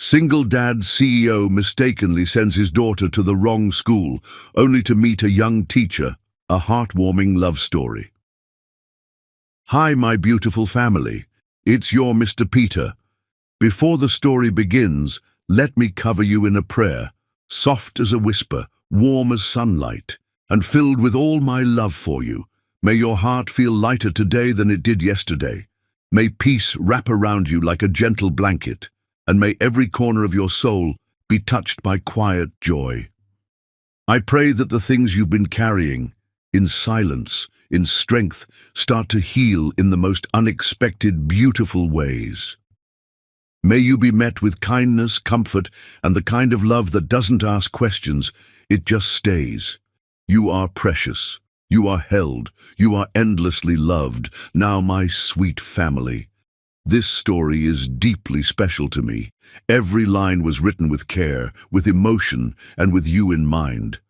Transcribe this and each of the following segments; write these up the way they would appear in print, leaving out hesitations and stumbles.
Single dad CEO mistakenly sends his daughter to the wrong school, only to meet a young teacher, a heartwarming love story. Hi, my beautiful family. It's your Mr. Peter. Before the story begins, let me cover you in a prayer, soft as a whisper, warm as sunlight, and filled with all my love for you. May your heart feel lighter today than it did yesterday. May peace wrap around you like a gentle blanket, and may every corner of your soul be touched by quiet joy. I pray that the things you've been carrying, in silence, in strength, start to heal in the most unexpected, beautiful ways. May you be met with kindness, comfort, and the kind of love that doesn't ask questions, it just stays. You are precious. You are held. You are endlessly loved. Now, my sweet family. This story is deeply special to me. Every line was written with care, with emotion, and with you in mind.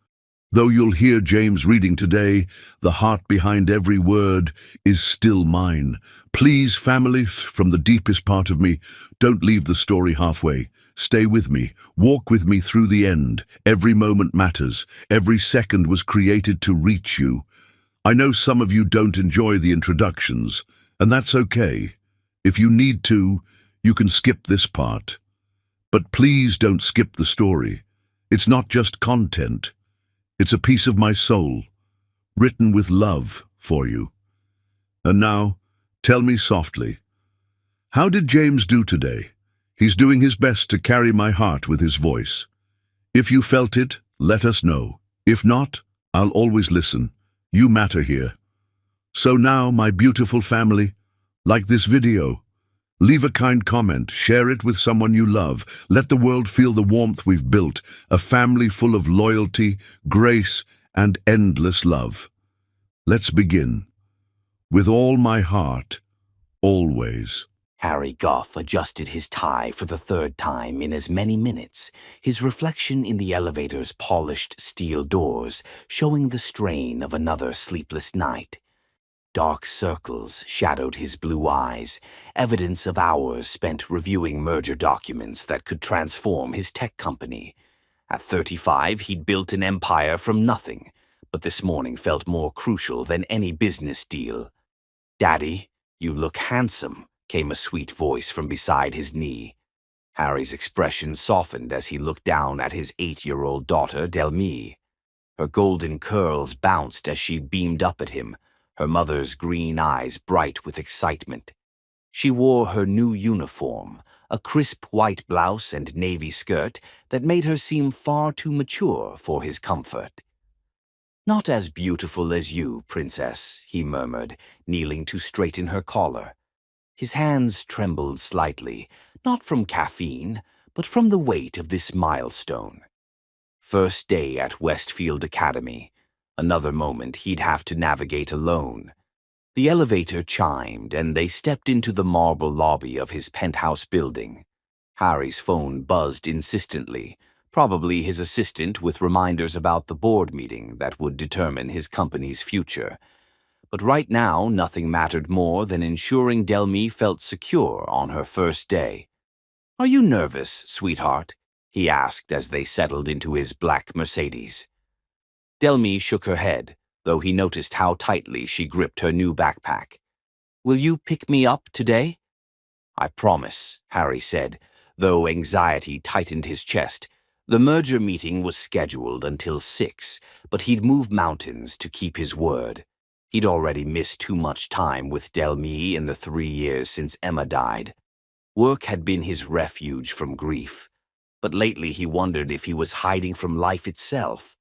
Though you'll hear James reading today, the heart behind every word is still mine. Please, family, from the deepest part of me, don't leave the story halfway. Stay with me. Walk with me through the end. Every moment matters. Every second was created to reach you. I know some of you don't enjoy the introductions, and that's okay. If you need to, you can skip this part. But please don't skip the story. It's not just content. It's a piece of my soul, written with love for you. And now, tell me softly, how did James do today? He's doing his best to carry my heart with his voice. If you felt it, let us know. If not, I'll always listen. You matter here. So now, my beautiful family, like this video, leave a kind comment, share it with someone you love. Let the world feel the warmth we've built, a family full of loyalty, grace, and endless love. Let's begin. With all my heart, always. Harry Goff adjusted his tie for the third time in as many minutes, his reflection in the elevator's polished steel doors showing the strain of another sleepless night. Dark circles shadowed his blue eyes, evidence of hours spent reviewing merger documents that could transform his tech company. At 35, he'd built an empire from nothing, but this morning felt more crucial than any business deal. "Daddy, you look handsome," came a sweet voice from beside his knee. Harry's expression softened as he looked down at his 8-year-old daughter, Delmy. Her golden curls bounced as she beamed up at him, her mother's green eyes bright with excitement. She wore her new uniform, a crisp white blouse and navy skirt that made her seem far too mature for his comfort. "Not as beautiful as you, Princess," he murmured, kneeling to straighten her collar. His hands trembled slightly, not from caffeine, but from the weight of this milestone. First day at Westfield Academy. Another moment he'd have to navigate alone. The elevator chimed, and they stepped into the marble lobby of his penthouse building. Harry's phone buzzed insistently, probably his assistant with reminders about the board meeting that would determine his company's future. But right now, nothing mattered more than ensuring Delmy felt secure on her first day. "Are you nervous, sweetheart?" he asked as they settled into his black Mercedes. Delmy shook her head, though he noticed how tightly she gripped her new backpack. "Will you pick me up today?" "I promise," Harry said, though anxiety tightened his chest. The merger meeting was scheduled until 6, but he'd move mountains to keep his word. He'd already missed too much time with Delmy in the 3 years since Emma died. Work had been his refuge from grief, but lately he wondered if he was hiding from life itself.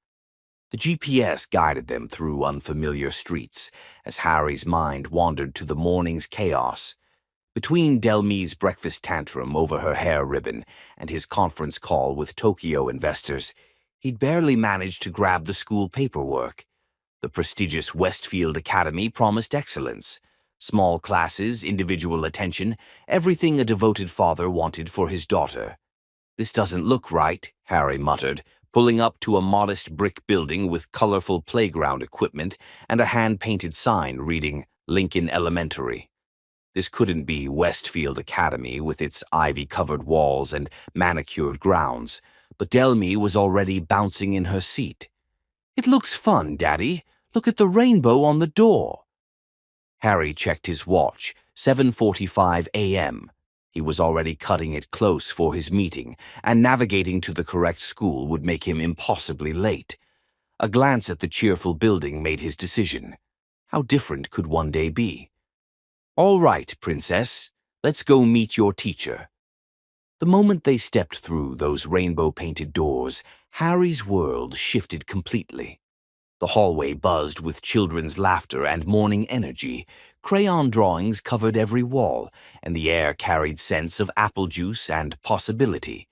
The GPS guided them through unfamiliar streets as Harry's mind wandered to the morning's chaos. Between Delmy's breakfast tantrum over her hair ribbon and his conference call with Tokyo investors, he'd barely managed to grab the school paperwork. The prestigious Westfield Academy promised excellence. Small classes, individual attention, everything a devoted father wanted for his daughter. "This doesn't look right," Harry muttered, pulling up to a modest brick building with colorful playground equipment and a hand-painted sign reading Lincoln Elementary. This couldn't be Westfield Academy with its ivy-covered walls and manicured grounds, but Delmy was already bouncing in her seat. "It looks fun, Daddy. Look at the rainbow on the door." Harry checked his watch, 7:45 a.m. He was already cutting it close for his meeting, and navigating to the correct school would make him impossibly late. A glance at the cheerful building made his decision. How different could one day be? "All right, Princess, let's go meet your teacher." The moment they stepped through those rainbow-painted doors, Harry's world shifted completely. The hallway buzzed with children's laughter and morning energy. Crayon drawings covered every wall, and the air carried scents of apple juice and possibility.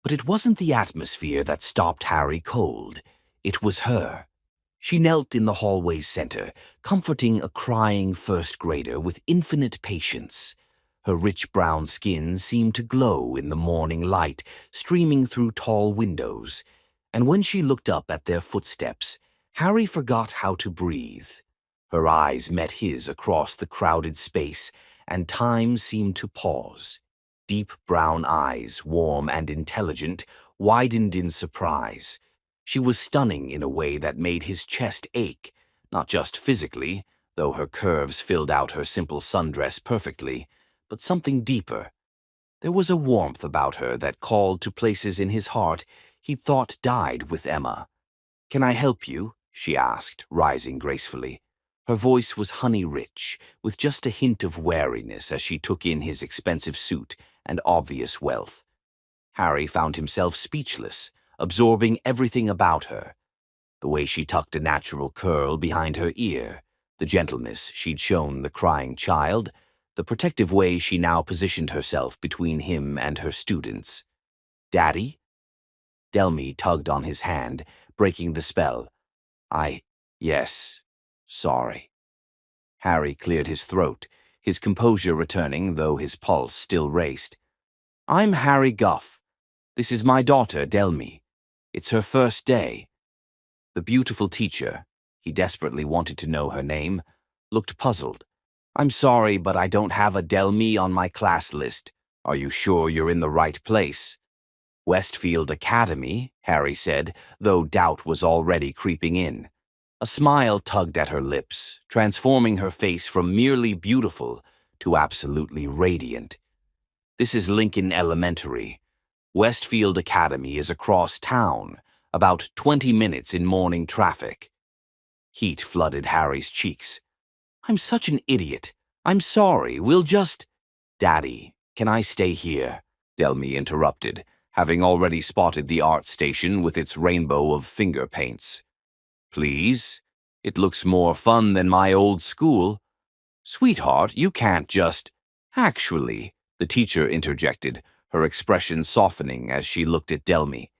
But it wasn't the atmosphere that stopped Harry cold. It was her. She knelt in the hallway's center, comforting a crying first grader with infinite patience. Her rich brown skin seemed to glow in the morning light streaming through tall windows, and when she looked up at their footsteps, Harry forgot how to breathe. Her eyes met his across the crowded space, and time seemed to pause. Deep brown eyes, warm and intelligent, widened in surprise. She was stunning in a way that made his chest ache, not just physically, though her curves filled out her simple sundress perfectly, but something deeper. There was a warmth about her that called to places in his heart he thought died with Emma. "Can I help you?" she asked, rising gracefully. Her voice was honey-rich, with just a hint of wariness as she took in his expensive suit and obvious wealth. Harry found himself speechless, absorbing everything about her. The way she tucked a natural curl behind her ear, the gentleness she'd shown the crying child, the protective way she now positioned herself between him and her students. "Daddy?" Delmy tugged on his hand, breaking the spell. Yes, sorry." Harry cleared his throat, his composure returning, though his pulse still raced. "I'm Harry Guff. This is my daughter, Delmy. It's her first day." The beautiful teacher, he desperately wanted to know her name, looked puzzled. "I'm sorry, but I don't have a Delmy on my class list. Are you sure you're in the right place?" "Westfield Academy," Harry said, though doubt was already creeping in. A smile tugged at her lips, transforming her face from merely beautiful to absolutely radiant. "This is Lincoln Elementary. Westfield Academy is across town, about 20 minutes in morning traffic." Heat flooded Harry's cheeks. "I'm such an idiot. I'm sorry, we'll just—" "Daddy, can I stay here?" Delmy interrupted, having already spotted the art station with its rainbow of finger paints. "Please? It looks more fun than my old school." "Sweetheart, you can't just—" "Actually," the teacher interjected, her expression softening as she looked at Delmy.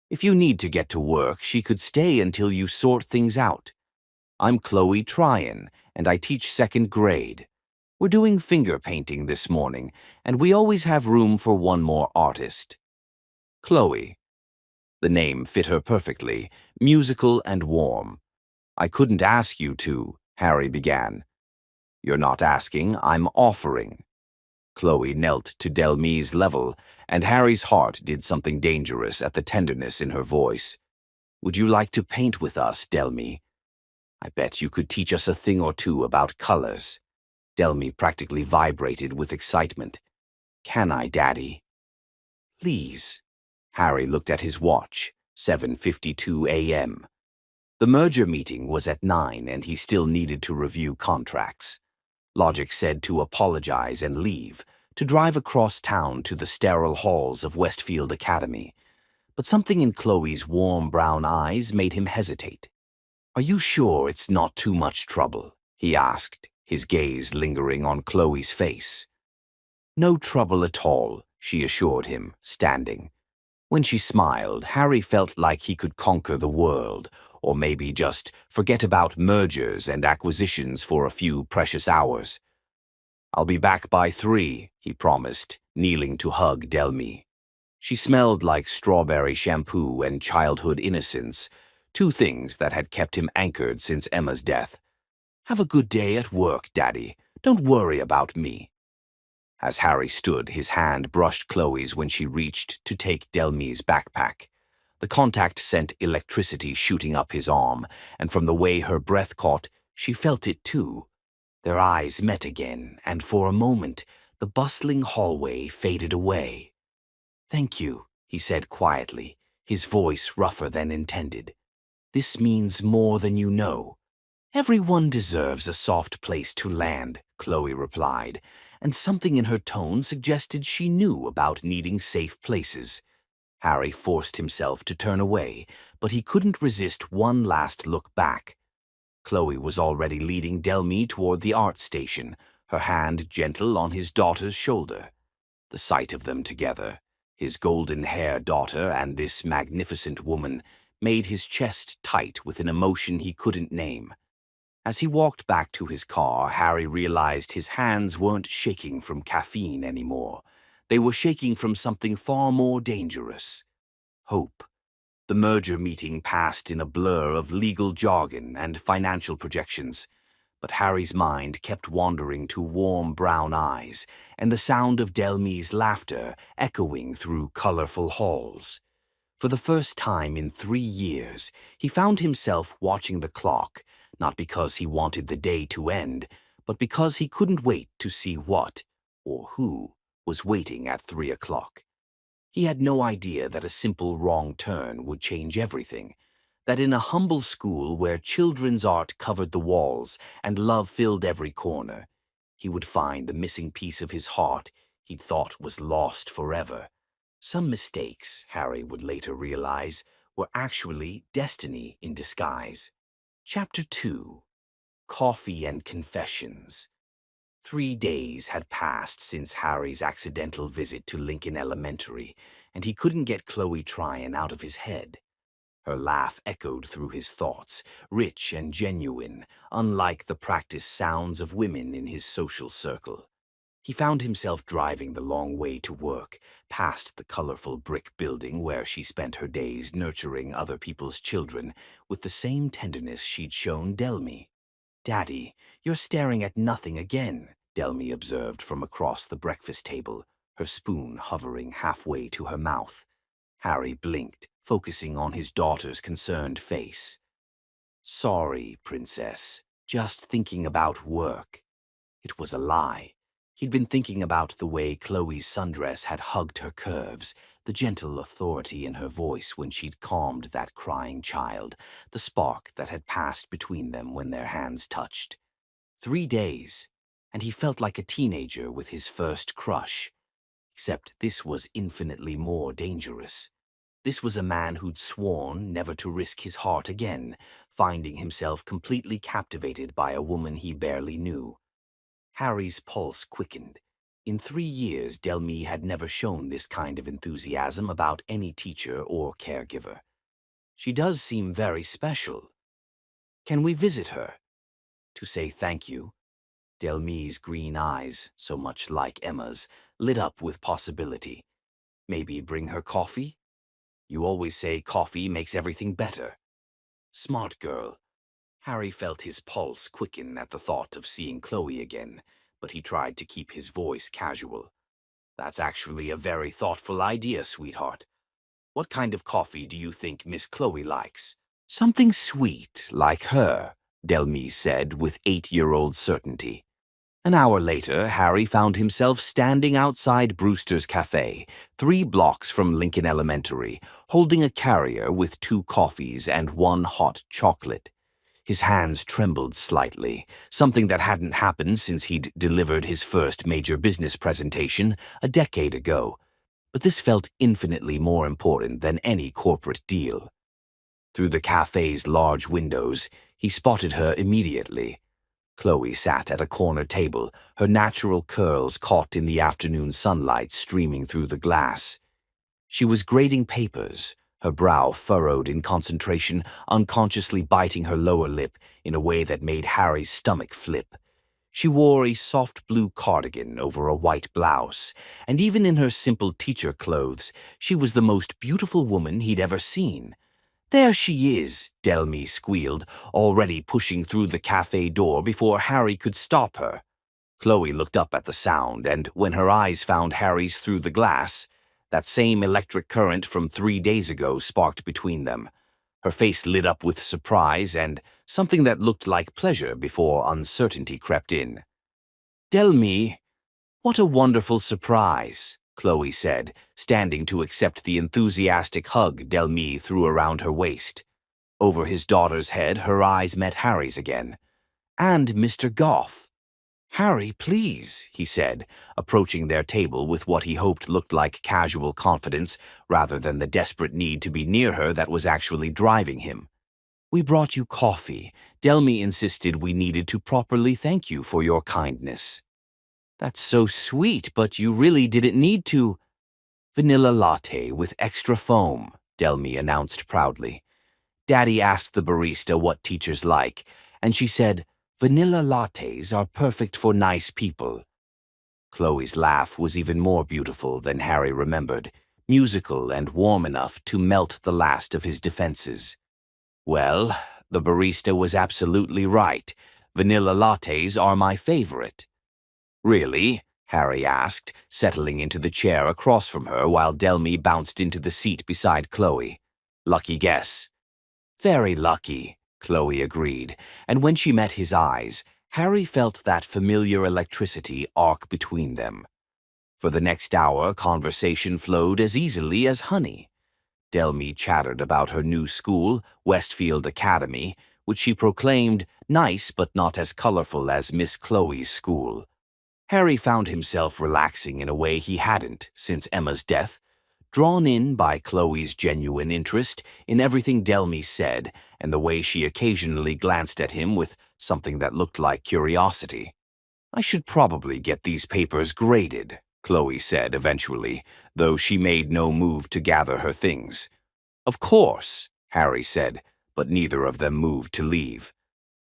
"If you need to get to work, she could stay until you sort things out. I'm Chloe Tryon, and I teach second grade. We're doing finger painting this morning, and we always have room for one more artist." Chloe. The name fit her perfectly, musical and warm. "I couldn't ask you to," Harry began. "You're not asking, I'm offering." Chloe knelt to Delmy's level, and Harry's heart did something dangerous at the tenderness in her voice. "Would you like to paint with us, Delmy? I bet you could teach us a thing or two about colors." Delmy practically vibrated with excitement. "Can I, Daddy?" "Please." Harry looked at his watch, 7:52 a.m. The merger meeting was at 9, and he still needed to review contracts. Logic said to apologize and leave, to drive across town to the sterile halls of Westfield Academy. But something in Chloe's warm brown eyes made him hesitate. "Are you sure it's not too much trouble?" he asked, his gaze lingering on Chloe's face. "No trouble at all," she assured him, standing. When she smiled, Harry felt like he could conquer the world, or maybe just forget about mergers and acquisitions for a few precious hours. "I'll be back by 3, he promised, kneeling to hug Delmy. She smelled like strawberry shampoo and childhood innocence, two things that had kept him anchored since Emma's death. "Have a good day at work, Daddy. Don't worry about me." As Harry stood, his hand brushed Chloe's when she reached to take Delmy's backpack. The contact sent electricity shooting up his arm, and from the way her breath caught, she felt it too. Their eyes met again, and for a moment, the bustling hallway faded away. "Thank you," he said quietly, his voice rougher than intended. "This means more than you know." "Everyone deserves a soft place to land," Chloe replied, and something in her tone suggested she knew about needing safe places. Harry forced himself to turn away, but he couldn't resist one last look back. Chloe was already leading Delmy toward the art station, her hand gentle on his daughter's shoulder. The sight of them together, his golden-haired daughter and this magnificent woman, made his chest tight with an emotion he couldn't name. As he walked back to his car, Harry realized his hands weren't shaking from caffeine anymore. They were shaking from something far more dangerous: hope. The merger meeting passed in a blur of legal jargon and financial projections, but Harry's mind kept wandering to warm brown eyes and the sound of Delmy's laughter echoing through colorful halls. For the first time in 3 years, he found himself watching the clock, not because he wanted the day to end, but because he couldn't wait to see what, or who, was waiting at 3 o'clock. He had no idea that a simple wrong turn would change everything, that in a humble school where children's art covered the walls and love filled every corner, he would find the missing piece of his heart he'd thought was lost forever. Some mistakes, Harry would later realize, were actually destiny in disguise. Chapter 2. Coffee and Confessions. 3 days had passed since Harry's accidental visit to Lincoln Elementary, and he couldn't get Chloe Tryon out of his head. Her laugh echoed through his thoughts, rich and genuine, unlike the practiced sounds of women in his social circle. He found himself driving the long way to work, past the colorful brick building where she spent her days nurturing other people's children with the same tenderness she'd shown Delmy. "Daddy, you're staring at nothing again," Delmy observed from across the breakfast table, her spoon hovering halfway to her mouth. Harry blinked, focusing on his daughter's concerned face. "Sorry, Princess. Just thinking about work." It was a lie. He'd been thinking about the way Chloe's sundress had hugged her curves, the gentle authority in her voice when she'd calmed that crying child, the spark that had passed between them when their hands touched. 3 days, and he felt like a teenager with his first crush. Except this was infinitely more dangerous. This was a man who'd sworn never to risk his heart again, finding himself completely captivated by a woman he barely knew. Harry's pulse quickened. In 3 years, Delmy had never shown this kind of enthusiasm about any teacher or caregiver. "She does seem very special. Can we visit her?" "To say thank you?" Delmy's green eyes, so much like Emma's, lit up with possibility. "Maybe bring her coffee? You always say coffee makes everything better." "Smart girl." Harry felt his pulse quicken at the thought of seeing Chloe again, but he tried to keep his voice casual. "That's actually a very thoughtful idea, sweetheart. What kind of coffee do you think Miss Chloe likes?" "Something sweet, like her," Delmy said with 8-year-old certainty. An hour later, Harry found himself standing outside Brewster's Cafe, 3 blocks from Lincoln Elementary, holding a carrier with 2 coffees and 1 hot chocolate. His hands trembled slightly, something that hadn't happened since he'd delivered his first major business presentation a decade ago. But this felt infinitely more important than any corporate deal. Through the cafe's large windows, he spotted her immediately. Chloe sat at a corner table, her natural curls caught in the afternoon sunlight streaming through the glass. She was grading papers, her brow furrowed in concentration, unconsciously biting her lower lip in a way that made Harry's stomach flip. She wore a soft blue cardigan over a white blouse, and even in her simple teacher clothes, she was the most beautiful woman he'd ever seen. "There she is," Delmy squealed, already pushing through the cafe door before Harry could stop her. Chloe looked up at the sound, and when her eyes found Harry's through the glass, that same electric current from 3 days ago sparked between them. Her face lit up with surprise and something that looked like pleasure before uncertainty crept in. "Delmy, what a wonderful surprise," Chloe said, standing to accept the enthusiastic hug Delmy threw around her waist. Over his daughter's head, her eyes met Harry's again. "And Mr. Goff." "Harry, please," he said, approaching their table with what he hoped looked like casual confidence rather than the desperate need to be near her that was actually driving him. "We brought you coffee. Delmy insisted we needed to properly thank you for your kindness." "That's so sweet, but you really didn't need to." "Vanilla latte with extra foam," Delmy announced proudly. "Daddy asked the barista what teachers like, and she said, 'Vanilla lattes are perfect for nice people.'" Chloe's laugh was even more beautiful than Harry remembered, musical and warm enough to melt the last of his defenses. "Well, the barista was absolutely right. Vanilla lattes are my favorite." "Really?" Harry asked, settling into the chair across from her while Delmy bounced into the seat beside Chloe. "Lucky guess." "Very lucky," Chloe agreed, and when she met his eyes, Harry felt that familiar electricity arc between them. For the next hour, conversation flowed as easily as honey. Delmy chattered about her new school, Westfield Academy, which she proclaimed nice but not as colorful as Miss Chloe's school. Harry found himself relaxing in a way he hadn't since Emma's death, drawn in by Chloe's genuine interest in everything Delmy said and the way she occasionally glanced at him with something that looked like curiosity. "I should probably get these papers graded," Chloe said eventually, though she made no move to gather her things. "Of course," Harry said, but neither of them moved to leave.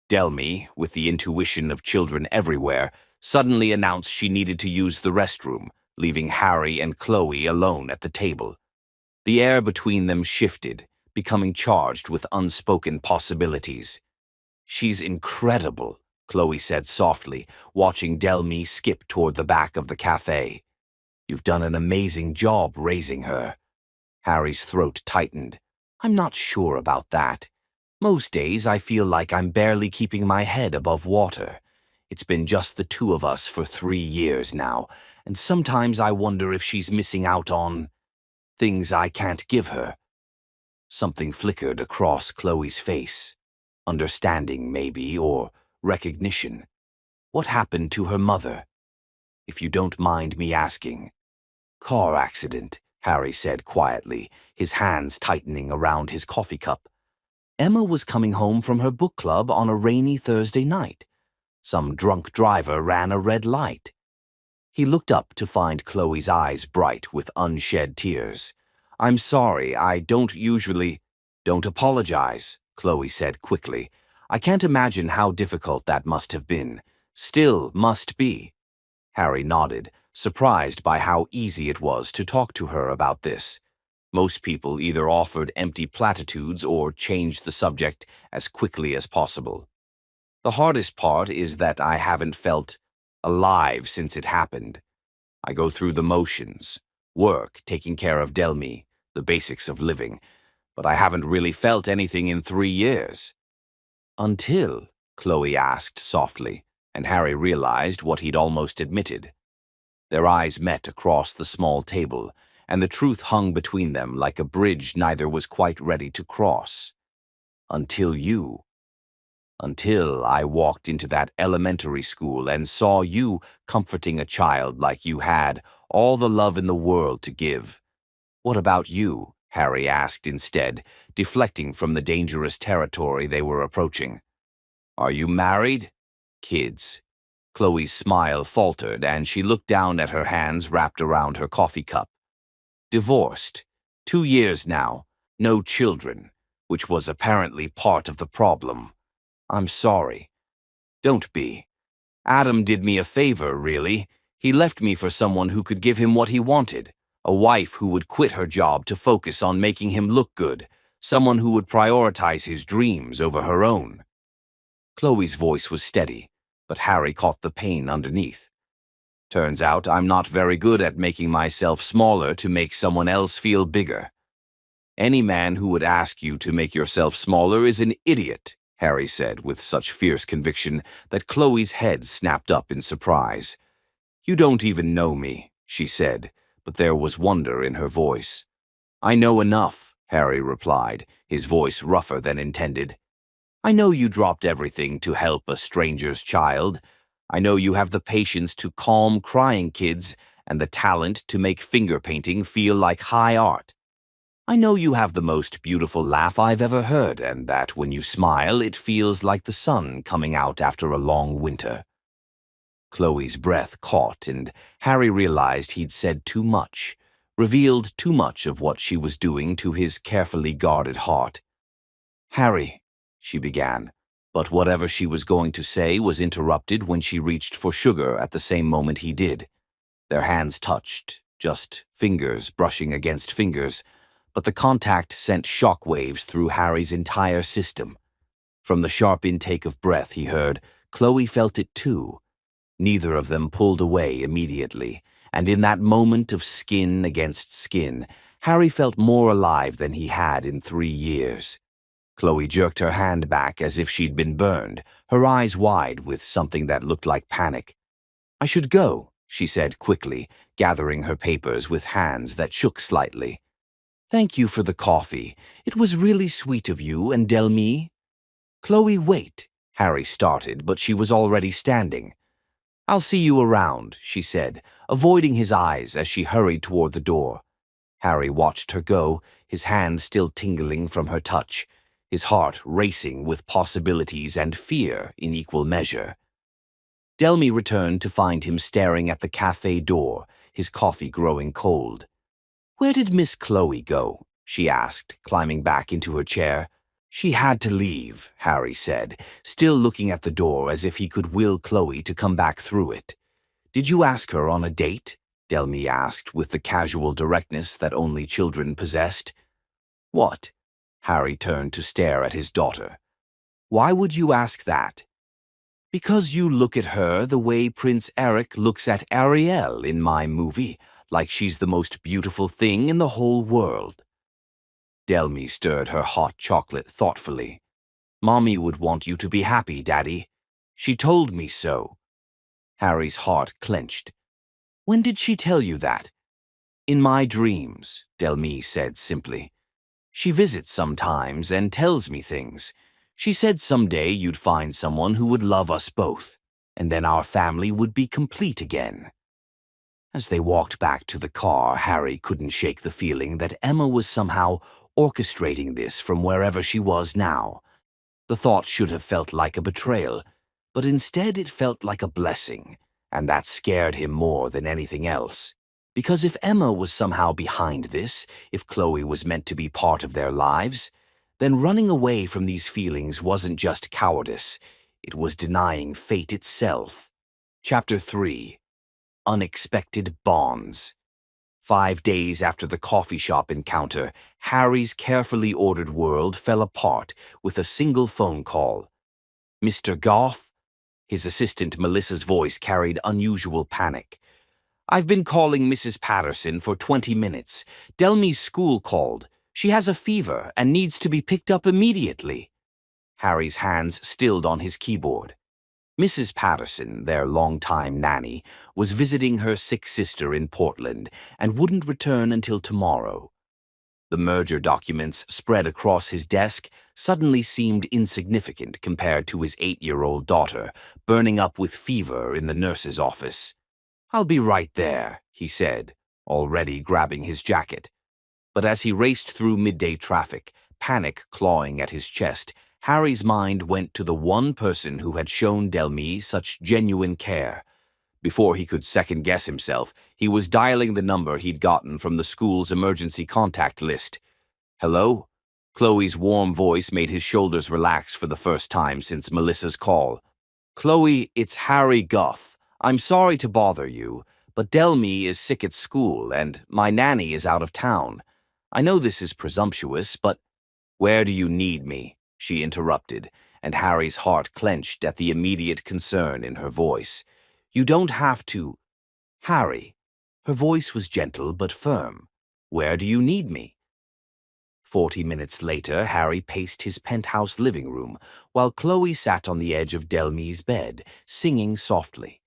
Delmy, with the intuition of children everywhere, suddenly announced she needed to use the restroom, leaving Harry and Chloe alone at the table. The air between them shifted, becoming charged with unspoken possibilities. "She's incredible," Chloe said softly, watching Delmy skip toward the back of the cafe. "You've done an amazing job raising her." Harry's throat tightened. "I'm not sure about that. Most days I feel like I'm barely keeping my head above water. It's been just the two of us for 3 years now, and sometimes I wonder if she's missing out on things I can't give her." Something flickered across Chloe's face. Understanding, maybe, or recognition. What happened to her mother? "If you don't mind me asking." "Car accident," Harry said quietly, his hands tightening around his coffee cup. "Emma was coming home from her book club on a rainy Thursday night. Some drunk driver ran a red light." He looked up to find Chloe's eyes bright with unshed tears. "I'm sorry, I don't usually—" "Don't apologize," Chloe said quickly. "I can't imagine how difficult that must have been. Still must be." Harry nodded, surprised by how easy it was to talk to her about this. Most people either offered empty platitudes or changed the subject as quickly as possible. "The hardest part is that I haven't felt alive since it happened. I go through the motions, work, taking care of Delmy, the basics of living, but I haven't really felt anything in 3 years." "Until?" Chloe asked softly, and Harry realized what he'd almost admitted. Their eyes met across the small table, and the truth hung between them like a bridge neither was quite ready to cross. "Until you. Until I walked into that elementary school and saw you comforting a child like you had all the love in the world to give." "What about you?" Harry asked instead, deflecting from the dangerous territory they were approaching. "Are you married?" "Kids." Chloe's smile faltered, and she looked down at her hands wrapped around her coffee cup. "Divorced. 2 years now. No children, which was apparently part of the problem. I'm sorry." "Don't be. Adam did me a favor, really. He left me for someone who could give him what he wanted, a wife who would quit her job to focus on making him look good, someone who would prioritize his dreams over her own." Chloe's voice was steady, but Harry caught the pain underneath. Turns out I'm not very good at making myself smaller to make someone else feel bigger. Any man who would ask you to make yourself smaller is an idiot, Harry said with such fierce conviction that Chloe's head snapped up in surprise. You don't even know me, she said, but there was wonder in her voice. I know enough, Harry replied, his voice rougher than intended. I know you dropped everything to help a stranger's child. I know you have the patience to calm crying kids and the talent to make finger painting feel like high art. I know you have the most beautiful laugh I've ever heard, and that when you smile, it feels like the sun coming out after a long winter. Chloe's breath caught, and Harry realized he'd said too much, revealed too much of what she was doing to his carefully guarded heart. Harry, she began, but whatever she was going to say was interrupted when she reached for sugar at the same moment he did. Their hands touched, just fingers brushing against fingers, but the contact sent shock waves through Harry's entire system. From the sharp intake of breath he heard, Chloe felt it too. Neither of them pulled away immediately, and in that moment of skin against skin, Harry felt more alive than he had in 3 years. Chloe jerked her hand back as if she'd been burned, her eyes wide with something that looked like panic. I should go, she said quickly, gathering her papers with hands that shook slightly. Thank you for the coffee. It was really sweet of you and Delmy. Chloe, wait, Harry started, but she was already standing. I'll see you around, she said, avoiding his eyes as she hurried toward the door. Harry watched her go, his hand still tingling from her touch, his heart racing with possibilities and fear in equal measure. Delmy returned to find him staring at the cafe door, his coffee growing cold. Where did Miss Chloe go? She asked, climbing back into her chair. She had to leave, Harry said, still looking at the door as if he could will Chloe to come back through it. Did you ask her on a date? Delmy asked with the casual directness that only children possessed. What? Harry turned to stare at his daughter. Why would you ask that? Because you look at her the way Prince Eric looks at Ariel in my movie, like she's the most beautiful thing in the whole world. Delmy stirred her hot chocolate thoughtfully. Mommy would want you to be happy, Daddy. She told me so. Harry's heart clenched. When did she tell you that? In my dreams, Delmy said simply. She visits sometimes and tells me things. She said someday you'd find someone who would love us both, and then our family would be complete again. As they walked back to the car, Harry couldn't shake the feeling that Emma was somehow orchestrating this from wherever she was now. The thought should have felt like a betrayal, but instead it felt like a blessing, and that scared him more than anything else. Because if Emma was somehow behind this, if Chloe was meant to be part of their lives, then running away from these feelings wasn't just cowardice, it was denying fate itself. Chapter 3. Unexpected Bonds. 5 days after the coffee shop encounter, Harry's carefully ordered world fell apart with a single phone call. Mr. Goff? His assistant Melissa's voice carried unusual panic. I've been calling Mrs. Patterson for 20 minutes. Delmy's school called. She has a fever and needs to be picked up immediately. Harry's hands stilled on his keyboard. Mrs. Patterson, their longtime nanny, was visiting her sick sister in Portland and wouldn't return until tomorrow. The merger documents spread across his desk suddenly seemed insignificant compared to his 8-year-old daughter, burning up with fever in the nurse's office. I'll be right there, he said, already grabbing his jacket. But as he raced through midday traffic, panic clawing at his chest, Harry's mind went to the one person who had shown Delmy such genuine care. Before he could second-guess himself, he was dialing the number he'd gotten from the school's emergency contact list. Hello? Chloe's warm voice made his shoulders relax for the first time since Melissa's call. Chloe, it's Harry Goff. I'm sorry to bother you, but Delmy is sick at school and my nanny is out of town. I know this is presumptuous, but where do you need me? She interrupted, and Harry's heart clenched at the immediate concern in her voice. "You don't have to." "Harry." Her voice was gentle but firm. "Where do you need me?" 40 minutes later, Harry paced his penthouse living room, while Chloe sat on the edge of Delme's bed, singing softly.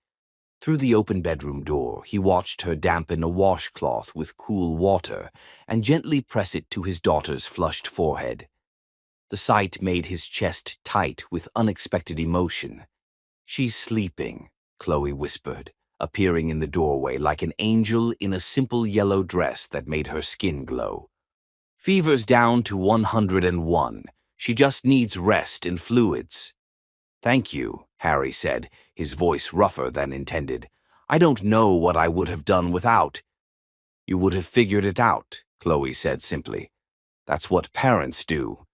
Through the open bedroom door, he watched her dampen a washcloth with cool water and gently press it to his daughter's flushed forehead. The sight made his chest tight with unexpected emotion. "She's sleeping," Chloe whispered, appearing in the doorway like an angel in a simple yellow dress that made her skin glow. "Fever's down to 101. She just needs rest and fluids." "Thank you," Harry said, his voice rougher than intended. "I don't know what I would have done without." "You would have figured it out," Chloe said simply. "That's what parents do."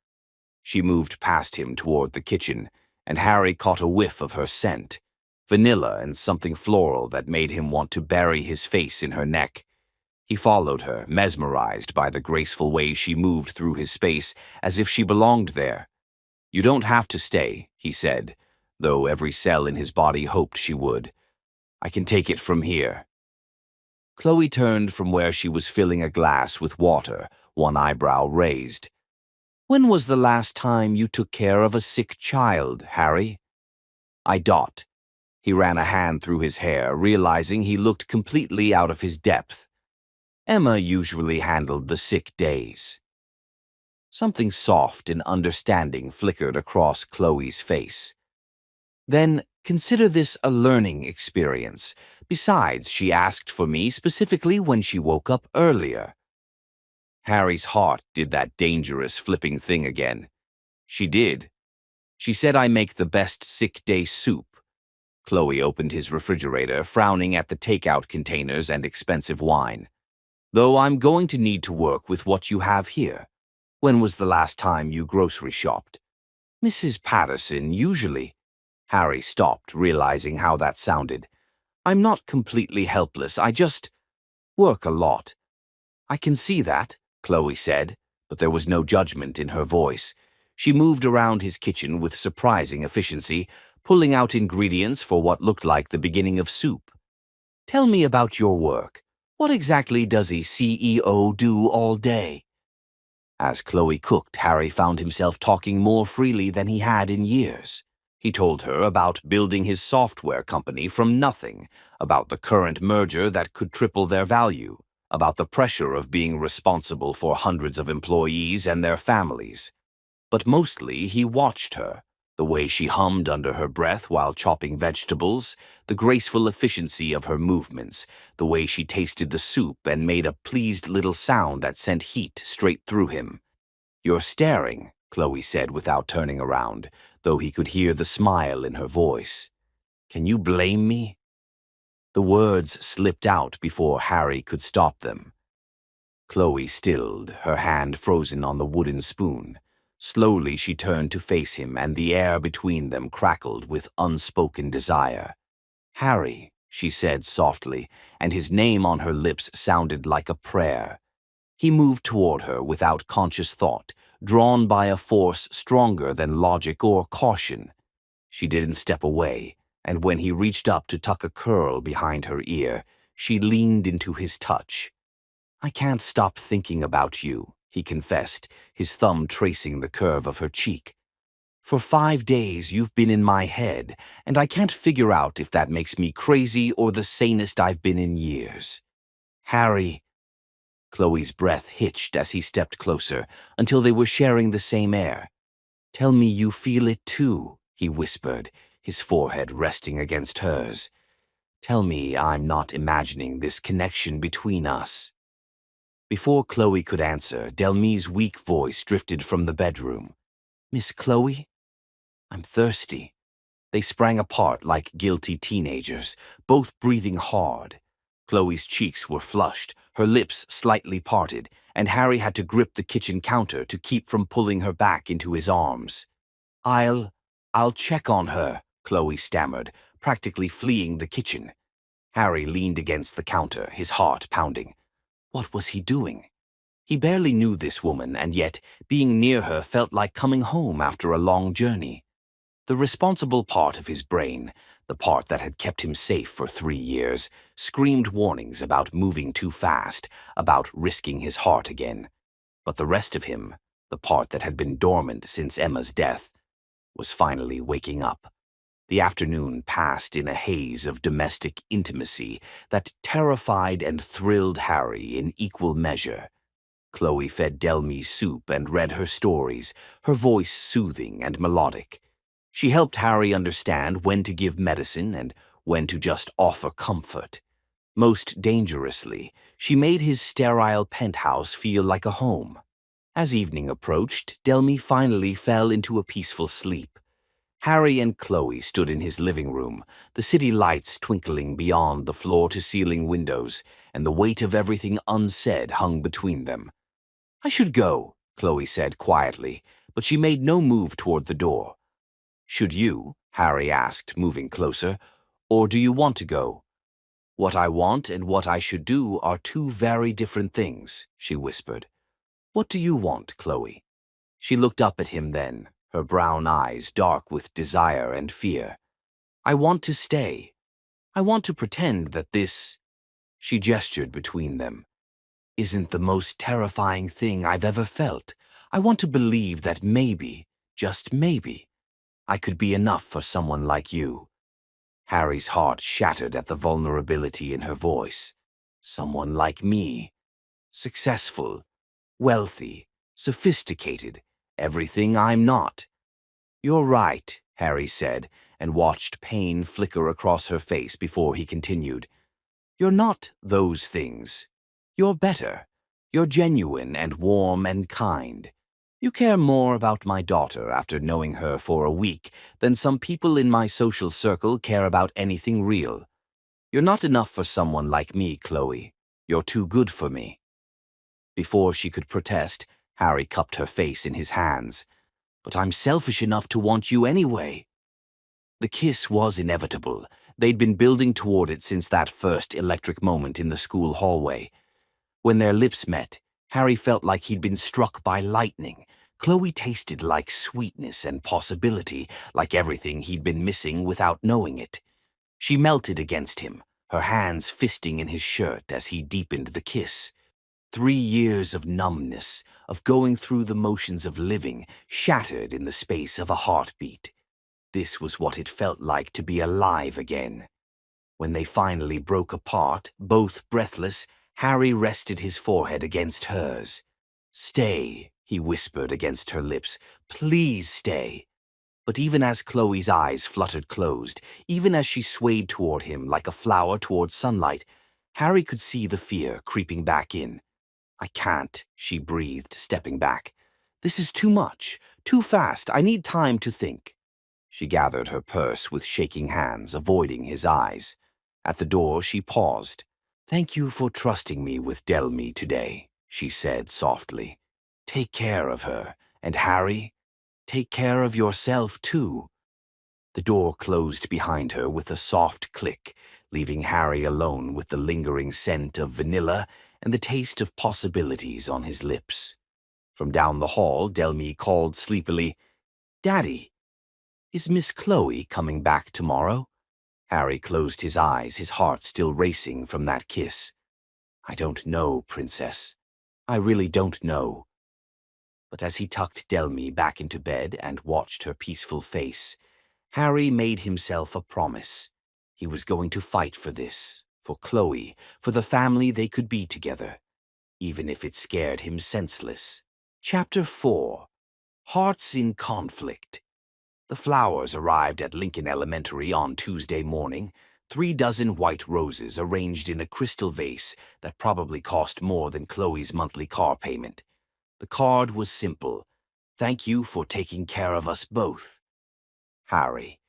She moved past him toward the kitchen, and Harry caught a whiff of her scent, vanilla and something floral that made him want to bury his face in her neck. He followed her, mesmerized by the graceful way she moved through his space, as if she belonged there. "You don't have to stay," he said, though every cell in his body hoped she would. "I can take it from here." Chloe turned from where she was filling a glass with water, one eyebrow raised. "When was the last time you took care of a sick child, Harry?" "I dot." He ran a hand through his hair, realizing he looked completely out of his depth. "Emma usually handled the sick days." Something soft and understanding flickered across Chloe's face. "Then consider this a learning experience. Besides, she asked for me specifically when she woke up earlier." Harry's heart did that dangerous flipping thing again. "She did. She said I make the best sick day soup." Chloe opened his refrigerator, frowning at the takeout containers and expensive wine. "Though I'm going to need to work with what you have here. When was the last time you grocery shopped?" "Mrs. Patterson usually." Harry stopped, realizing how that sounded. "I'm not completely helpless, I just work a lot." "I can see that," Chloe said, but there was no judgment in her voice. She moved around his kitchen with surprising efficiency, pulling out ingredients for what looked like the beginning of soup. "Tell me about your work. What exactly does a CEO do all day?" As Chloe cooked, Harry found himself talking more freely than he had in years. He told her about building his software company from nothing, about the current merger that could triple their value, about the pressure of being responsible for hundreds of employees and their families. But mostly he watched her, the way she hummed under her breath while chopping vegetables, the graceful efficiency of her movements, the way she tasted the soup and made a pleased little sound that sent heat straight through him. "You're staring," Chloe said without turning around, though he could hear the smile in her voice. "Can you blame me?" The words slipped out before Harry could stop them. Chloe stilled, her hand frozen on the wooden spoon. Slowly she turned to face him, and the air between them crackled with unspoken desire. "Harry," she said softly, and his name on her lips sounded like a prayer. He moved toward her without conscious thought, drawn by a force stronger than logic or caution. She didn't step away, and when he reached up to tuck a curl behind her ear, she leaned into his touch. "I can't stop thinking about you," he confessed, his thumb tracing the curve of her cheek. "For 5 days you've been in my head, and I can't figure out if that makes me crazy or the sanest I've been in years." "Harry." Chloe's breath hitched as he stepped closer, until they were sharing the same air. "Tell me you feel it too," he whispered, his forehead resting against hers. "Tell me I'm not imagining this connection between us." Before Chloe could answer, Delme's weak voice drifted from the bedroom. "Miss Chloe? I'm thirsty." They sprang apart like guilty teenagers, both breathing hard. Chloe's cheeks were flushed, her lips slightly parted, and Harry had to grip the kitchen counter to keep from pulling her back into his arms. I'll check on her," Chloe stammered, practically fleeing the kitchen. Harry leaned against the counter, his heart pounding. What was he doing? He barely knew this woman, and yet being near her felt like coming home after a long journey. The responsible part of his brain, the part that had kept him safe for 3 years, screamed warnings about moving too fast, about risking his heart again. But the rest of him, the part that had been dormant since Emma's death, was finally waking up. The afternoon passed in a haze of domestic intimacy that terrified and thrilled Harry in equal measure. Chloe fed Delmy soup and read her stories, her voice soothing and melodic. She helped Harry understand when to give medicine and when to just offer comfort. Most dangerously, she made his sterile penthouse feel like a home. As evening approached, Delmy finally fell into a peaceful sleep. Harry and Chloe stood in his living room, the city lights twinkling beyond the floor-to-ceiling windows, and the weight of everything unsaid hung between them. "I should go," Chloe said quietly, but she made no move toward the door. "Should you?" Harry asked, moving closer. "Or do you want to go?" "What I want and what I should do are two very different things," she whispered. "What do you want, Chloe?" She looked up at him then, her brown eyes dark with desire and fear. "I want to stay. I want to pretend that this," she gestured between them, "isn't the most terrifying thing I've ever felt. I want to believe that maybe, just maybe, I could be enough for someone like you." Harry's heart shattered at the vulnerability in her voice. Someone like me. Successful, wealthy, sophisticated, everything I'm not. "You're right," Harry said, and watched pain flicker across her face before he continued. "You're not those things. You're better. You're genuine and warm and kind. You care more about my daughter after knowing her for a week than some people in my social circle care about anything real. You're not enough for someone like me, Chloe. You're too good for me." Before she could protest, Harry cupped her face in his hands. "But I'm selfish enough to want you anyway." The kiss was inevitable. They'd been building toward it since that first electric moment in the school hallway. When their lips met, Harry felt like he'd been struck by lightning. Chloe tasted like sweetness and possibility, like everything he'd been missing without knowing it. She melted against him, her hands fisting in his shirt as he deepened the kiss. 3 years of numbness, of going through the motions of living, shattered in the space of a heartbeat. This was what it felt like to be alive again. When they finally broke apart, both breathless, Harry rested his forehead against hers. "Stay," he whispered against her lips. "Please stay." But even as Chloe's eyes fluttered closed, even as she swayed toward him like a flower toward sunlight, Harry could see the fear creeping back in. "I can't," she breathed, stepping back. "This is too much, too fast. I need time to think." She gathered her purse with shaking hands, avoiding his eyes. At the door, she paused. "Thank you for trusting me with Delmy today," she said softly. "Take care of her, and Harry, take care of yourself too." The door closed behind her with a soft click, leaving Harry alone with the lingering scent of vanilla and the taste of possibilities on his lips. From down the hall, Delmy called sleepily, "Daddy, is Miss Chloe coming back tomorrow?" Harry closed his eyes, his heart still racing from that kiss. "I don't know, Princess. I really don't know." But as he tucked Delmy back into bed and watched her peaceful face, Harry made himself a promise. He was going to fight for this, for Chloe, for the family they could be together, even if it scared him senseless. Chapter 4. Hearts in Conflict. The flowers arrived at Lincoln Elementary on Tuesday morning, 3 dozen white roses arranged in a crystal vase that probably cost more than Chloe's monthly car payment. The card was simple. "Thank you for taking care of us both. Harry."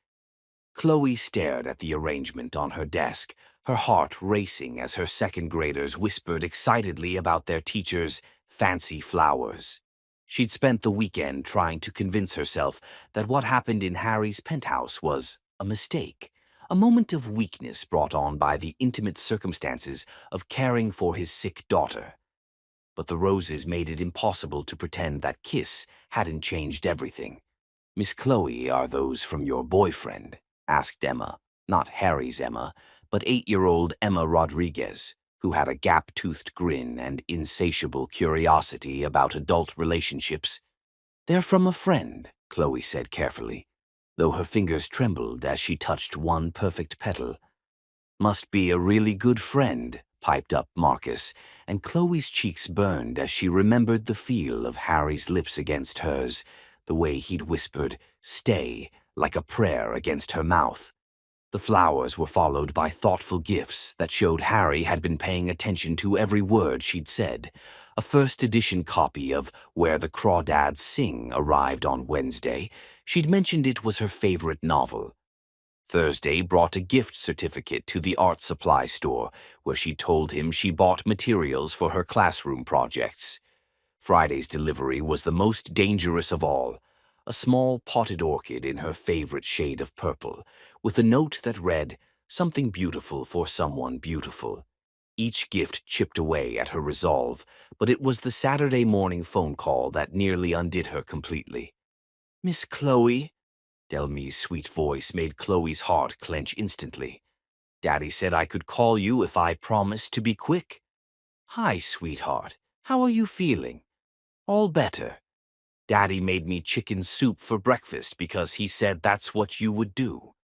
Chloe stared at the arrangement on her desk, her heart racing as her second graders whispered excitedly about their teacher's fancy flowers. She'd spent the weekend trying to convince herself that what happened in Harry's penthouse was a mistake, a moment of weakness brought on by the intimate circumstances of caring for his sick daughter. But the roses made it impossible to pretend that kiss hadn't changed everything. "Miss Chloe, are those from your boyfriend?" asked Emma, not Harry's Emma, but 8-year-old Emma Rodriguez, who had a gap-toothed grin and insatiable curiosity about adult relationships. "They're from a friend," Chloe said carefully, though her fingers trembled as she touched one perfect petal. "Must be a really good friend," piped up Marcus, and Chloe's cheeks burned as she remembered the feel of Harry's lips against hers, the way he'd whispered, "Stay," like a prayer against her mouth. The flowers were followed by thoughtful gifts that showed Harry had been paying attention to every word she'd said. A first-edition copy of Where the Crawdads Sing arrived on Wednesday. She'd mentioned it was her favorite novel. Thursday brought a gift certificate to the art supply store, where she told him she bought materials for her classroom projects. Friday's delivery was the most dangerous of all. A small potted orchid in her favorite shade of purple, with a note that read, "Something beautiful for someone beautiful." Each gift chipped away at her resolve, but it was the Saturday morning phone call that nearly undid her completely. "Miss Chloe?" Delme's sweet voice made Chloe's heart clench instantly. "Daddy said I could call you if I promised to be quick." "Hi, sweetheart. How are you feeling?" "All better. Daddy made me chicken soup for breakfast because he said that's what you would do."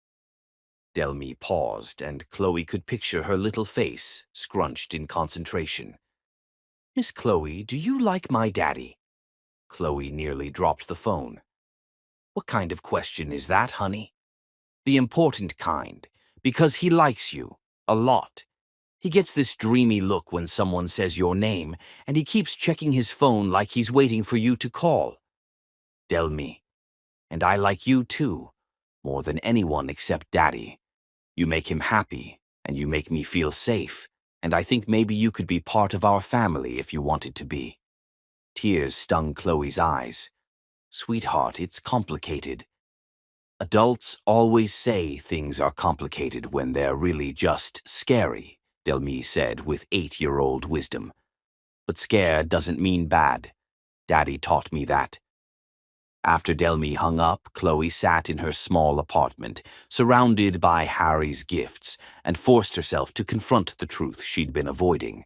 Delme paused, and Chloe could picture her little face, scrunched in concentration. "Miss Chloe, do you like my daddy?" Chloe nearly dropped the phone. "What kind of question is that, honey?" "The important kind, because he likes you, a lot. He gets this dreamy look when someone says your name, and he keeps checking his phone like he's waiting for you to call." "Delme, and I like you too, more than anyone except Daddy. You make him happy, and you make me feel safe, and I think maybe you could be part of our family if you wanted to be." Tears stung Chloe's eyes. "Sweetheart, it's complicated." "Adults always say things are complicated when they're really just scary," Delme said with 8-year-old wisdom. "But scared doesn't mean bad. Daddy taught me that." After Delme hung up, Chloe sat in her small apartment, surrounded by Harry's gifts, and forced herself to confront the truth she'd been avoiding.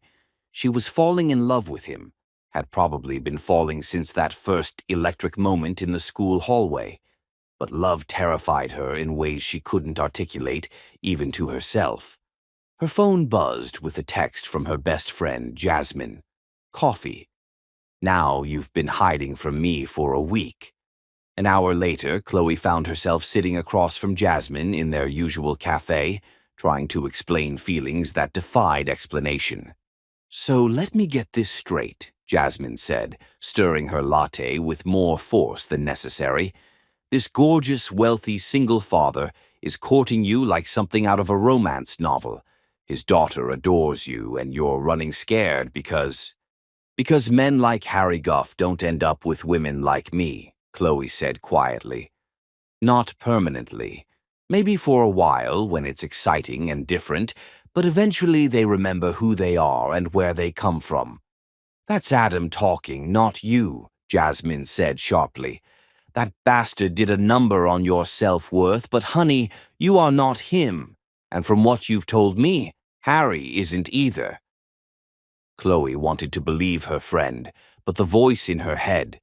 She was falling in love with him, had probably been falling since that first electric moment in the school hallway. But love terrified her in ways she couldn't articulate, even to herself. Her phone buzzed with a text from her best friend, Jasmine. "Coffee. Now you've been hiding from me for a week." An hour later, Chloe found herself sitting across from Jasmine in their usual cafe, trying to explain feelings that defied explanation. "So let me get this straight," Jasmine said, stirring her latte with more force than necessary. "This gorgeous, wealthy single father is courting you like something out of a romance novel. His daughter adores you, and you're running scared because men like Harry Guff don't end up with women like me," Chloe said quietly. "Not permanently. Maybe for a while when it's exciting and different, but eventually they remember who they are and where they come from." "That's Adam talking, not you," Jasmine said sharply. "That bastard did a number on your self-worth, but honey, you are not him. And from what you've told me, Harry isn't either." Chloe wanted to believe her friend, but the voice in her head,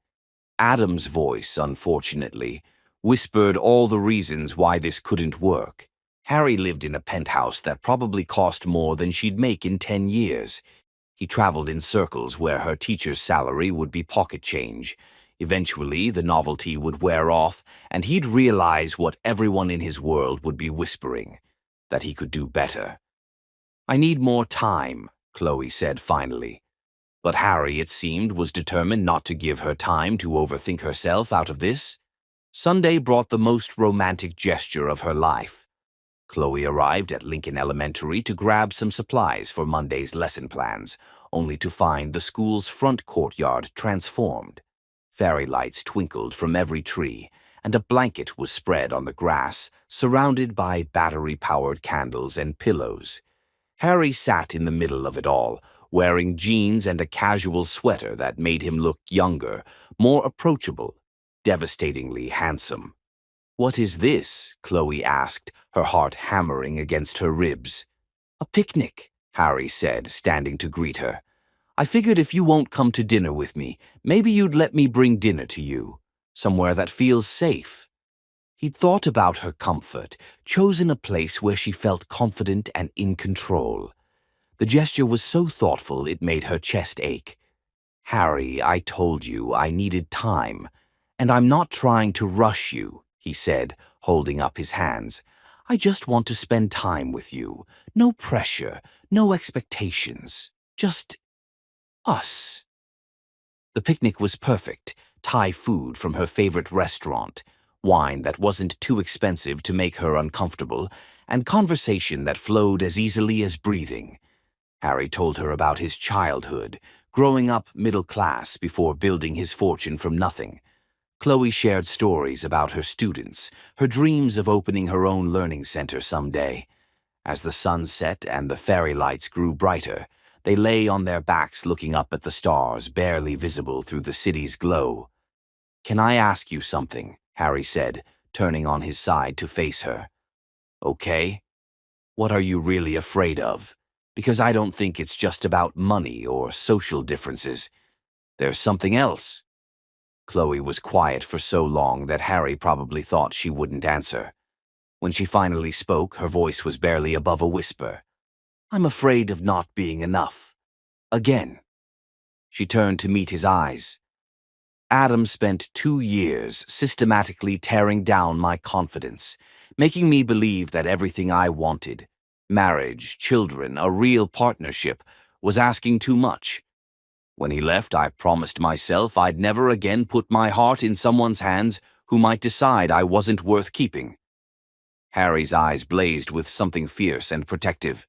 Adam's voice, unfortunately, whispered all the reasons why this couldn't work. Harry lived in a penthouse that probably cost more than she'd make in 10 years. He traveled in circles where her teacher's salary would be pocket change. Eventually, the novelty would wear off, and he'd realize what everyone in his world would be whispering, that he could do better. "I need more time," Chloe said finally. But Harry, it seemed, was determined not to give her time to overthink herself out of this. Sunday brought the most romantic gesture of her life. Chloe arrived at Lincoln Elementary to grab some supplies for Monday's lesson plans, only to find the school's front courtyard transformed. Fairy lights twinkled from every tree, and a blanket was spread on the grass, surrounded by battery-powered candles and pillows. Harry sat in the middle of it all, wearing jeans and a casual sweater that made him look younger, more approachable. devastatingly handsome. "What is this?" Chloe asked, her heart hammering against her ribs. "A picnic," Harry said, standing to greet her. "I figured if you won't come to dinner with me, maybe you'd let me bring dinner to you, somewhere that feels safe." He'd thought about her comfort, chosen a place where she felt confident and in control. The gesture was so thoughtful it made her chest ache. "Harry, I told you I needed time, and I'm not trying to rush you," he said, holding up his hands. "I just want to spend time with you. No pressure, no expectations. Just us." The picnic was perfect. Thai food from her favorite restaurant, wine that wasn't too expensive to make her uncomfortable, and conversation that flowed as easily as breathing. Harry told her about his childhood, growing up middle class before building his fortune from nothing. Chloe shared stories about her students, her dreams of opening her own learning center someday. As the sun set and the fairy lights grew brighter, they lay on their backs looking up at the stars barely visible through the city's glow. "Can I ask you something?" Harry said, turning on his side to face her. "Okay. What are you really afraid of? Because I don't think it's just about money or social differences. There's something else." Chloe was quiet for so long that Harry probably thought she wouldn't answer. When she finally spoke, her voice was barely above a whisper. "I'm afraid of not being enough. Again." She turned to meet his eyes. "Adam spent 2 years systematically tearing down my confidence, making me believe that everything I wanted, marriage, children, a real partnership, was asking too much. When he left, I promised myself I'd never again put my heart in someone's hands who might decide I wasn't worth keeping." Harry's eyes blazed with something fierce and protective.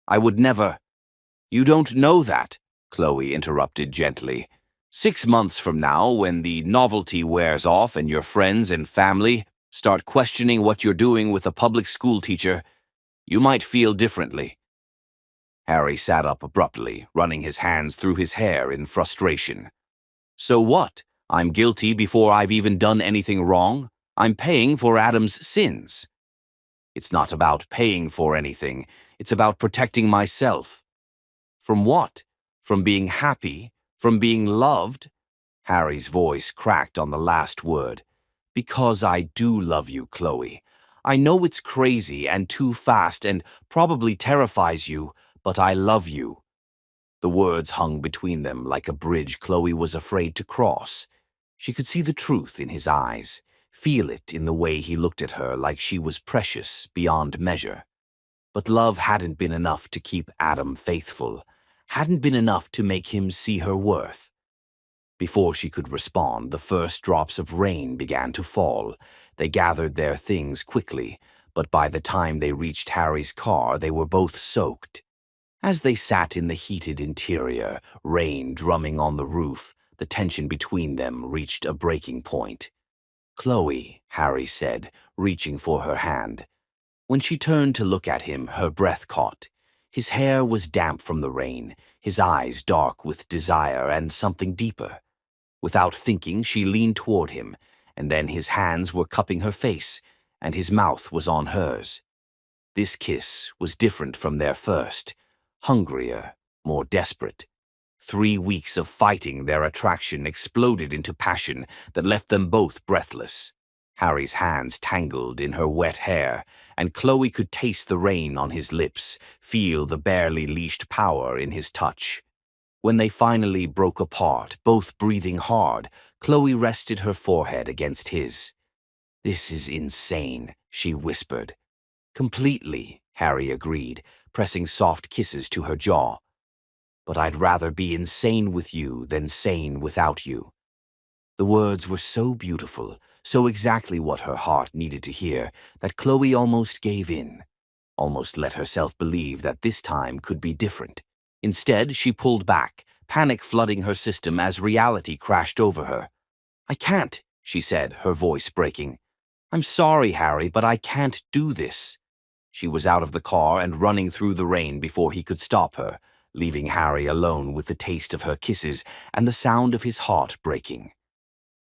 "I would never—" "You don't know that," Chloe interrupted gently. "6 months from now, when the novelty wears off and your friends and family start questioning what you're doing with a public school teacher, you might feel differently." Harry sat up abruptly, running his hands through his hair in frustration. "So what? I'm guilty before I've even done anything wrong? I'm paying for Adam's sins." "It's not about paying for anything. It's about protecting myself." "From what? From being happy? From being loved?" Harry's voice cracked on the last word. "Because I do love you, Chloe. I know it's crazy and too fast and probably terrifies you, but I love you." The words hung between them like a bridge Chloe was afraid to cross. She could see the truth in his eyes, feel it in the way he looked at her like she was precious beyond measure. But love hadn't been enough to keep Adam faithful, hadn't been enough to make him see her worth. Before she could respond, the first drops of rain began to fall. They gathered their things quickly, but by the time they reached Harry's car, they were both soaked. As they sat in the heated interior, rain drumming on the roof, the tension between them reached a breaking point. "Chloe," Harry said, reaching for her hand. When she turned to look at him, her breath caught. His hair was damp from the rain, his eyes dark with desire and something deeper. Without thinking, she leaned toward him, and then his hands were cupping her face, and his mouth was on hers. This kiss was different from their first, hungrier, more desperate. 3 weeks of fighting their attraction exploded into passion that left them both breathless. Harry's hands tangled in her wet hair, and Chloe could taste the rain on his lips, feel the barely leashed power in his touch. When they finally broke apart, both breathing hard, Chloe rested her forehead against his. "This is insane," she whispered. "Completely," Harry agreed, pressing soft kisses to her jaw. "But I'd rather be insane with you than sane without you." The words were so beautiful, so exactly what her heart needed to hear, that Chloe almost gave in, almost let herself believe that this time could be different. Instead, she pulled back, panic flooding her system as reality crashed over her. "I can't," she said, her voice breaking. "I'm sorry, Harry, but I can't do this." She was out of the car and running through the rain before he could stop her, leaving Harry alone with the taste of her kisses and the sound of his heart breaking.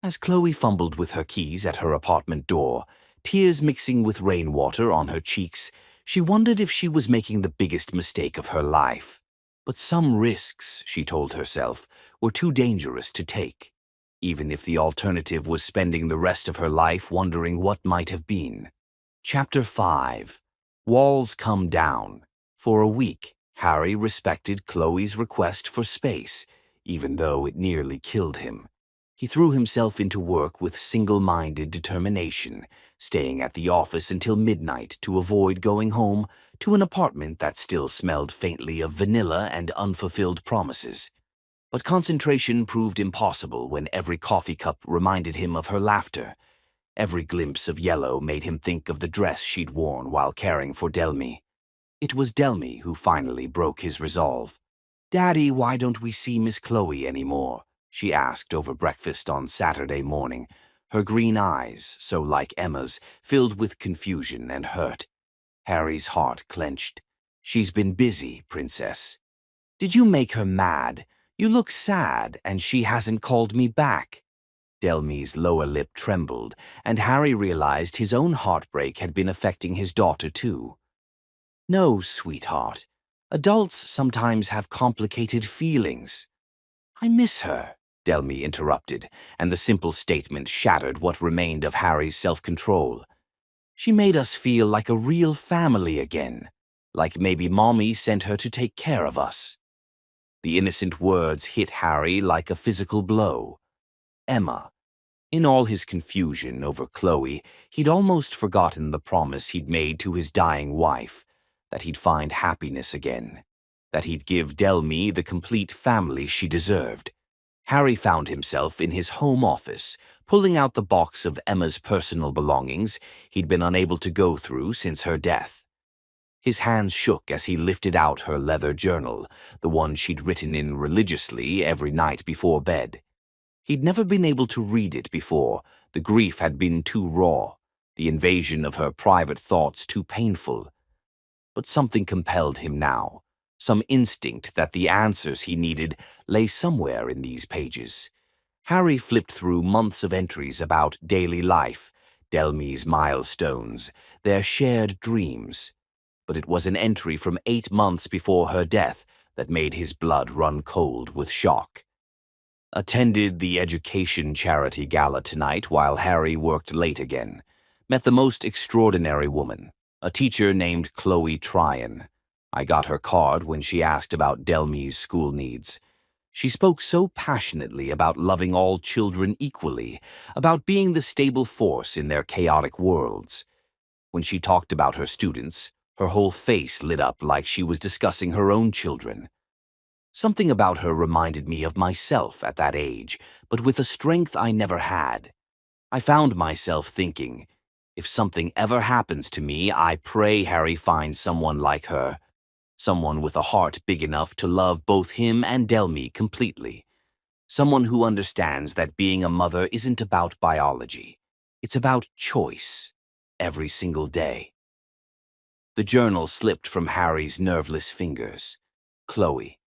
As Chloe fumbled with her keys at her apartment door, tears mixing with rainwater on her cheeks, she wondered if she was making the biggest mistake of her life. But some risks, she told herself, were too dangerous to take, even if the alternative was spending the rest of her life wondering what might have been. Chapter 5. Walls Come Down. For a week, Harry respected Chloe's request for space, even though it nearly killed him. He threw himself into work with single-minded determination, staying at the office until midnight to avoid going home to an apartment that still smelled faintly of vanilla and unfulfilled promises. But concentration proved impossible when every coffee cup reminded him of her laughter. Every glimpse of yellow made him think of the dress she'd worn while caring for Delmy. It was Delmy who finally broke his resolve. "Daddy, why don't we see Miss Chloe anymore?" she asked over breakfast on Saturday morning, her green eyes, so like Emma's, filled with confusion and hurt. Harry's heart clenched. "She's been busy, Princess." "Did you make her mad? You look sad, and she hasn't called me back." Delmy's lower lip trembled, and Harry realized his own heartbreak had been affecting his daughter too. "No, sweetheart. Adults sometimes have complicated feelings." "I miss her," Delmy interrupted, and the simple statement shattered what remained of Harry's self-control. "She made us feel like a real family again, like maybe Mommy sent her to take care of us." The innocent words hit Harry like a physical blow. Emma. In all his confusion over Chloe, he'd almost forgotten the promise he'd made to his dying wife, that he'd find happiness again, that he'd give Delmy the complete family she deserved. Harry found himself in his home office, pulling out the box of Emma's personal belongings he'd been unable to go through since her death. His hands shook as he lifted out her leather journal, the one she'd written in religiously every night before bed. He'd never been able to read it before. The grief had been too raw, the invasion of her private thoughts too painful. But something compelled him now, some instinct that the answers he needed lay somewhere in these pages. Harry flipped through months of entries about daily life, Delmy's milestones, their shared dreams. But it was an entry from 8 months before her death that made his blood run cold with shock. Attended the education charity gala tonight while Harry worked late again. Met the most extraordinary woman, a teacher named Chloe Tryon. I got her card when she asked about Delmy's school needs. She spoke so passionately about loving all children equally, about being the stable force in their chaotic worlds. When she talked about her students, her whole face lit up like she was discussing her own children. Something about her reminded me of myself at that age, but with a strength I never had. I found myself thinking, if something ever happens to me, I pray Harry finds someone like her. Someone with a heart big enough to love both him and Delmy completely. Someone who understands that being a mother isn't about biology. It's about choice, every single day. The journal slipped from Harry's nerveless fingers. Chloe.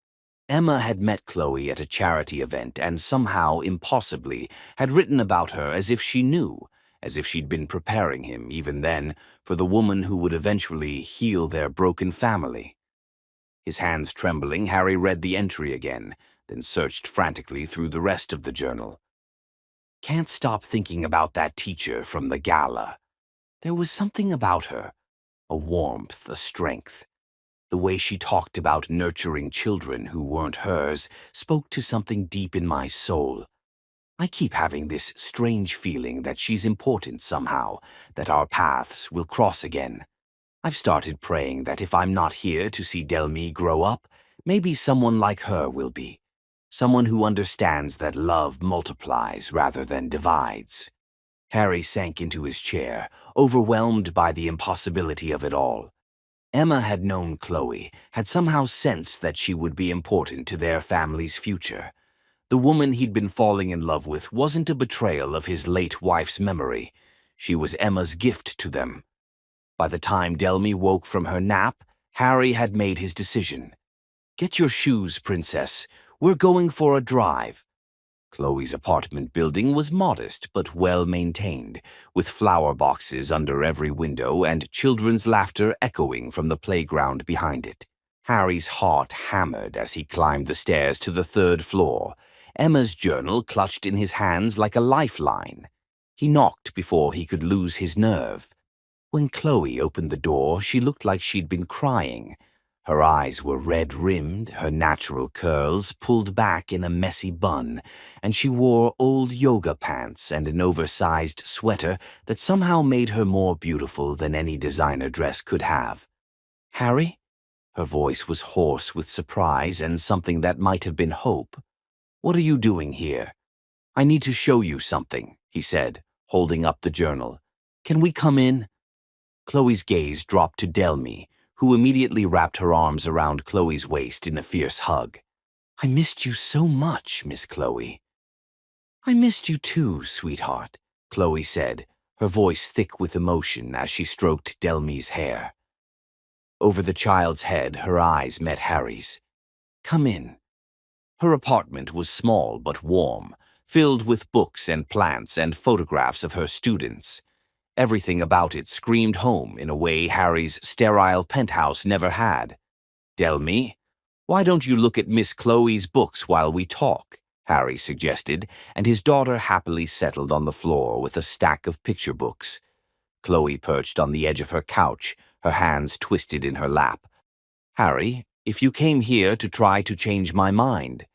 Emma had met Chloe at a charity event and somehow, impossibly, had written about her as if she knew, as if she'd been preparing him, even then, for the woman who would eventually heal their broken family. His hands trembling, Harry read the entry again, then searched frantically through the rest of the journal. Can't stop thinking about that teacher from the gala. There was something about her, a warmth, a strength. The way she talked about nurturing children who weren't hers spoke to something deep in my soul. I keep having this strange feeling that she's important somehow, that our paths will cross again. I've started praying that if I'm not here to see Delmy grow up, maybe someone like her will be. Someone who understands that love multiplies rather than divides. Harry sank into his chair, overwhelmed by the impossibility of it all. Emma had known Chloe, had somehow sensed that she would be important to their family's future. The woman he'd been falling in love with wasn't a betrayal of his late wife's memory. She was Emma's gift to them. By the time Delmy woke from her nap, Harry had made his decision. Get your shoes, Princess. We're going for a drive. Chloe's apartment building was modest but well-maintained, with flower boxes under every window and children's laughter echoing from the playground behind it. Harry's heart hammered as he climbed the stairs to the third floor, Emma's journal clutched in his hands like a lifeline. He knocked before he could lose his nerve. When Chloe opened the door, she looked like she'd been crying. Her eyes were red-rimmed, her natural curls pulled back in a messy bun, and she wore old yoga pants and an oversized sweater that somehow made her more beautiful than any designer dress could have. "Harry?" Her voice was hoarse with surprise and something that might have been hope. "What are you doing here?" "I need to show you something," he said, holding up the journal. "Can we come in?" Chloe's gaze dropped to Delmy, who immediately wrapped her arms around Chloe's waist in a fierce hug. "I missed you so much, Miss Chloe." "I missed you too, sweetheart," Chloe said, her voice thick with emotion as she stroked Delmy's hair. Over the child's head, her eyes met Harry's. "Come in." Her apartment was small but warm, filled with books and plants and photographs of her students. Everything about it screamed home in a way Harry's sterile penthouse never had. "Delmy, why don't you look at Miss Chloe's books while we talk?" Harry suggested, and his daughter happily settled on the floor with a stack of picture books. Chloe perched on the edge of her couch, her hands twisted in her lap. "Harry, if you came here to try to change my mind."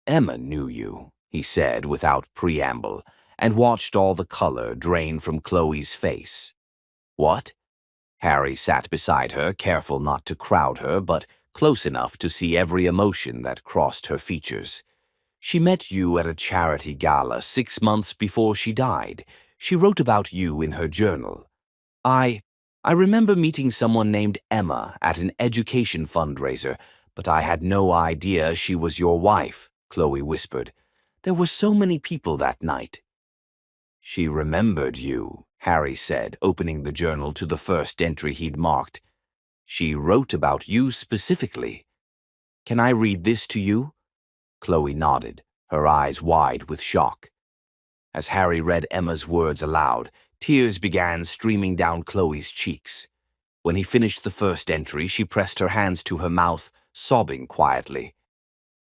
"Emma knew you," he said without preamble, and watched all the color drain from Chloe's face. "What?" Harry sat beside her, careful not to crowd her, but close enough to see every emotion that crossed her features. "She met you at a charity gala 6 months before she died. She wrote about you in her journal. I remember meeting someone named Emma at an education fundraiser, but I had no idea she was your wife," Chloe whispered. "There were so many people that night." "She remembered you," Harry said, opening the journal to the first entry he'd marked. "She wrote about you specifically. Can I read this to you?" Chloe nodded, her eyes wide with shock. As Harry read Emma's words aloud, tears began streaming down Chloe's cheeks. When he finished the first entry, she pressed her hands to her mouth, sobbing quietly.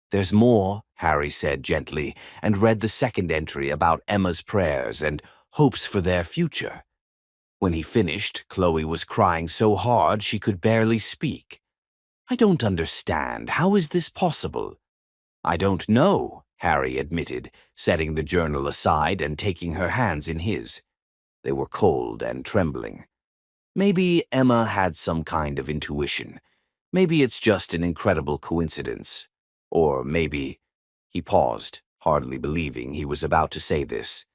"There's more," Harry said gently, and read the second entry about Emma's prayers and hopes for their future. When he finished, Chloe was crying so hard she could barely speak. "I don't understand. How is this possible?" "I don't know," Harry admitted, setting the journal aside and taking her hands in his. They were cold and trembling. "Maybe Emma had some kind of intuition. Maybe it's just an incredible coincidence. Or maybe—" He paused, hardly believing he was about to say this.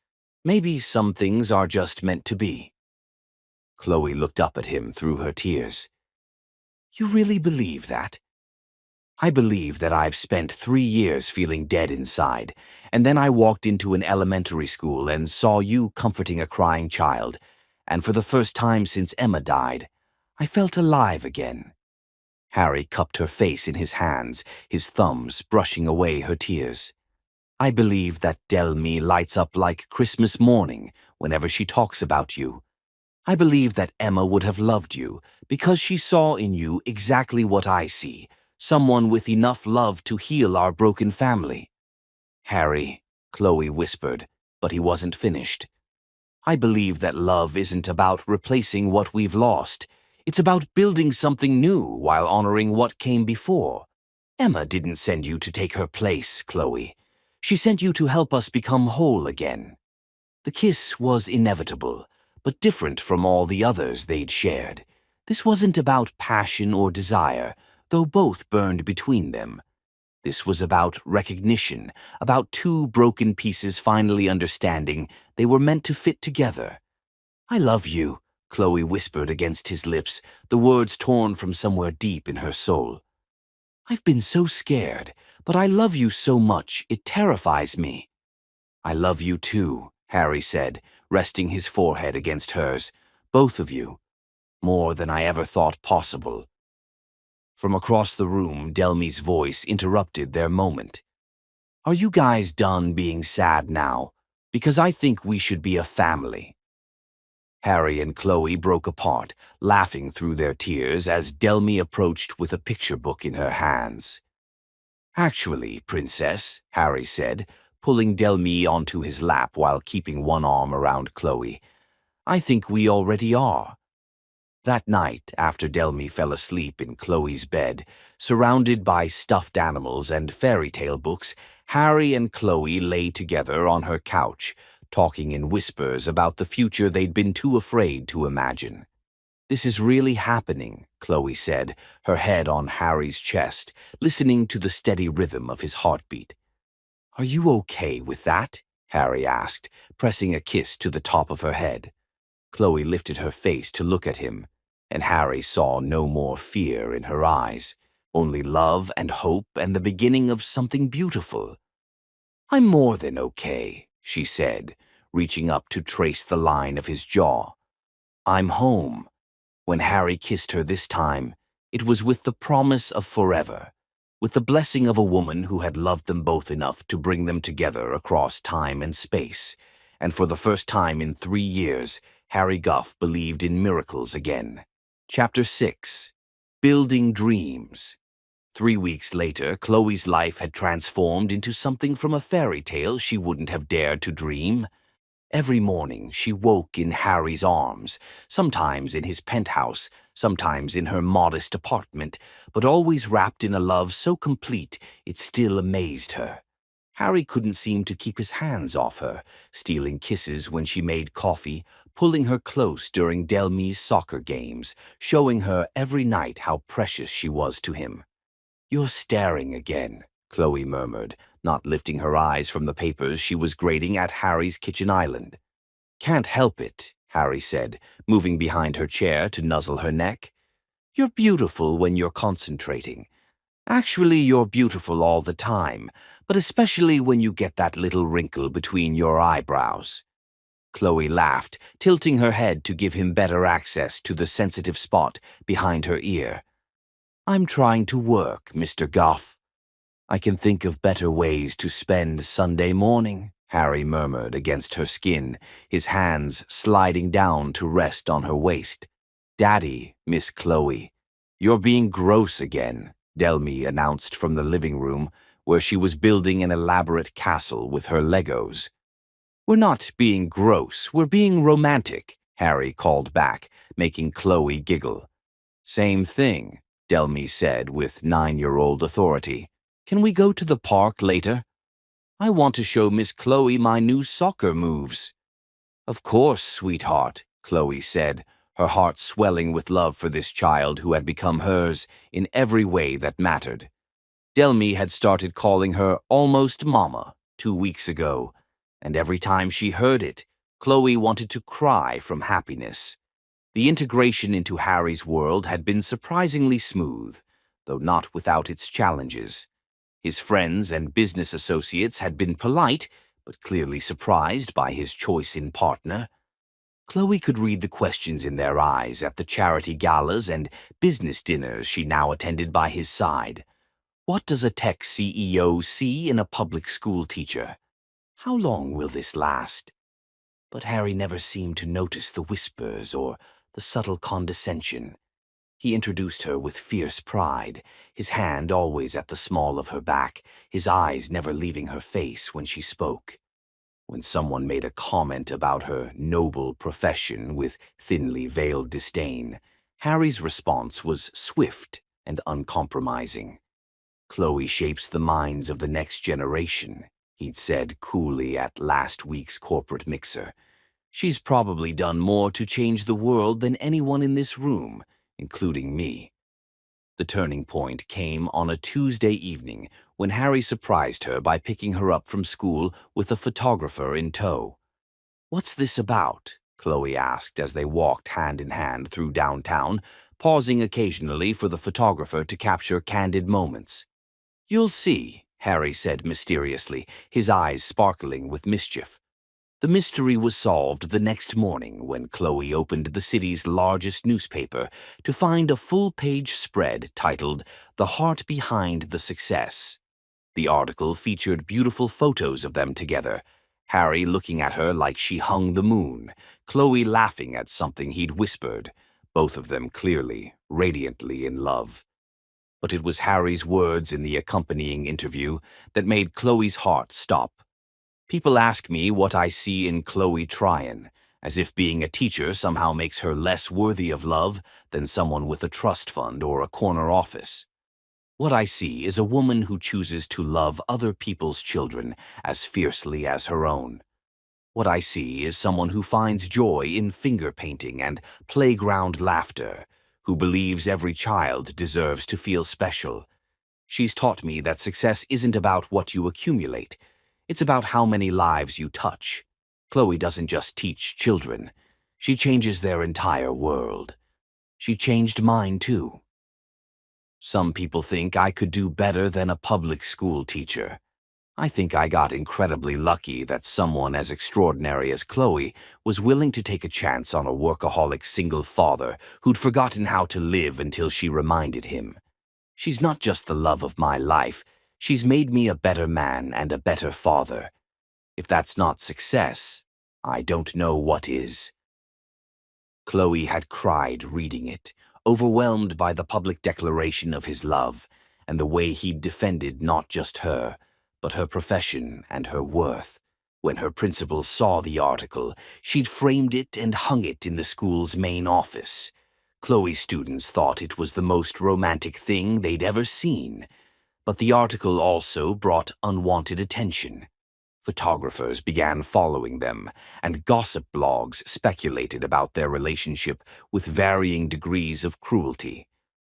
"Maybe some things are just meant to be." Chloe looked up at him through her tears. "You really believe that?" "I believe that I've spent 3 years feeling dead inside, and then I walked into an elementary school and saw you comforting a crying child, and for the first time since Emma died, I felt alive again." Harry cupped her face in his hands, his thumbs brushing away her tears. "I believe that Delmy lights up like Christmas morning whenever she talks about you. I believe that Emma would have loved you because she saw in you exactly what I see, someone with enough love to heal our broken family." "Harry," Chloe whispered, but he wasn't finished. "I believe that love isn't about replacing what we've lost. It's about building something new while honoring what came before. Emma didn't send you to take her place, Chloe. She sent you to help us become whole again. The kiss was inevitable, but different from all the others they'd shared. This wasn't about passion or desire, though both burned between them. This was about recognition, about 2 broken pieces finally understanding they were meant to fit together. "I love you," Chloe whispered against his lips, the words torn from somewhere deep in her soul. "I've been so scared, but I love you so much it terrifies me." "I love you too," Harry said, resting his forehead against hers. "Both of you. More than I ever thought possible." From across the room, Delmy's voice interrupted their moment. Are you guys done being sad now? Because I think we should be a family." Harry and Chloe broke apart, laughing through their tears as Delmy approached with a picture book in her hands. "Actually, Princess," Harry said, pulling Delmy onto his lap while keeping one arm around Chloe, "I think we already are." That night, after Delmy fell asleep in Chloe's bed, surrounded by stuffed animals and fairy tale books, Harry and Chloe lay together on her couch, talking in whispers about the future they'd been too afraid to imagine. "This is really happening," Chloe said, her head on Harry's chest, listening to the steady rhythm of his heartbeat. "Are you okay with that?" Harry asked, pressing a kiss to the top of her head. Chloe lifted her face to look at him, and Harry saw no more fear in her eyes, only love and hope and the beginning of something beautiful. "I'm more than okay," she said, reaching up to trace the line of his jaw. "I'm home." When Harry kissed her this time, it was with the promise of forever, with the blessing of a woman who had loved them both enough to bring them together across time and space. And for the first time in 3 years, Harry Guff believed in miracles again. Chapter 6. Building Dreams. 3 weeks later, Chloe's life had transformed into something from a fairy tale she wouldn't have dared to dream. Every morning, she woke in Harry's arms, sometimes in his penthouse, sometimes in her modest apartment, but always wrapped in a love so complete it still amazed her. Harry couldn't seem to keep his hands off her, stealing kisses when she made coffee, pulling her close during Delmy's soccer games, showing her every night how precious she was to him. "You're staring again," Chloe murmured, not lifting her eyes from the papers she was grading at Harry's kitchen island. "Can't help it," Harry said, moving behind her chair to nuzzle her neck. "You're beautiful when you're concentrating. Actually, you're beautiful all the time, but especially when you get that little wrinkle between your eyebrows." Chloe laughed, tilting her head to give him better access to the sensitive spot behind her ear. "I'm trying to work, Mr. Guff." "I can think of better ways to spend Sunday morning," Harry murmured against her skin, his hands sliding down to rest on her waist. "Daddy, Miss Chloe." "You're being gross again," Delmy announced from the living room, where she was building an elaborate castle with her Legos. "We're not being gross, we're being romantic," Harry called back, making Chloe giggle. "Same thing," Delmy said with 9-year-old authority. "Can we go to the park later? I want to show Miss Chloe my new soccer moves." "Of course, sweetheart," Chloe said, her heart swelling with love for this child who had become hers in every way that mattered. Delmy had started calling her almost Mama 2 weeks ago, and every time she heard it, Chloe wanted to cry from happiness. The integration into Harry's world had been surprisingly smooth, though not without its challenges. His friends and business associates had been polite, but clearly surprised by his choice in partner. Chloe could read the questions in their eyes at the charity galas and business dinners she now attended by his side. What does a tech CEO see in a public school teacher? How long will this last? But Harry never seemed to notice the whispers or the subtle condescension. He introduced her with fierce pride, his hand always at the small of her back, his eyes never leaving her face when she spoke. When someone made a comment about her noble profession with thinly veiled disdain, Harry's response was swift and uncompromising. "Chloe shapes the minds of the next generation," he'd said coolly at last week's corporate mixer. "She's probably done more to change the world than anyone in this room, including me." The turning point came on a Tuesday evening when Harry surprised her by picking her up from school with a photographer in tow. "What's this about?" Chloe asked as they walked hand in hand through downtown, pausing occasionally for the photographer to capture candid moments. "You'll see," Harry said mysteriously, his eyes sparkling with mischief. The mystery was solved the next morning when Chloe opened the city's largest newspaper to find a full-page spread titled "The Heart Behind the Success." The article featured beautiful photos of them together, Harry looking at her like she hung the moon, Chloe laughing at something he'd whispered, both of them clearly, radiantly in love. But it was Harry's words in the accompanying interview that made Chloe's heart stop. People ask me what I see in Chloe Tryon, as if being a teacher somehow makes her less worthy of love than someone with a trust fund or a corner office. What I see is a woman who chooses to love other people's children as fiercely as her own. What I see is someone who finds joy in finger painting and playground laughter, who believes every child deserves to feel special. She's taught me that success isn't about what you accumulate, it's about how many lives you touch. Chloe doesn't just teach children, she changes their entire world. She changed mine too. Some people think I could do better than a public school teacher. I think I got incredibly lucky that someone as extraordinary as Chloe was willing to take a chance on a workaholic single father who'd forgotten how to live until she reminded him. She's not just the love of my life, she's made me a better man and a better father. If that's not success, I don't know what is. Chloe had cried reading it, overwhelmed by the public declaration of his love and the way he'd defended not just her, but her profession and her worth. When her principal saw the article, she'd framed it and hung it in the school's main office. Chloe's students thought it was the most romantic thing they'd ever seen, but the article also brought unwanted attention. Photographers began following them, and gossip blogs speculated about their relationship with varying degrees of cruelty.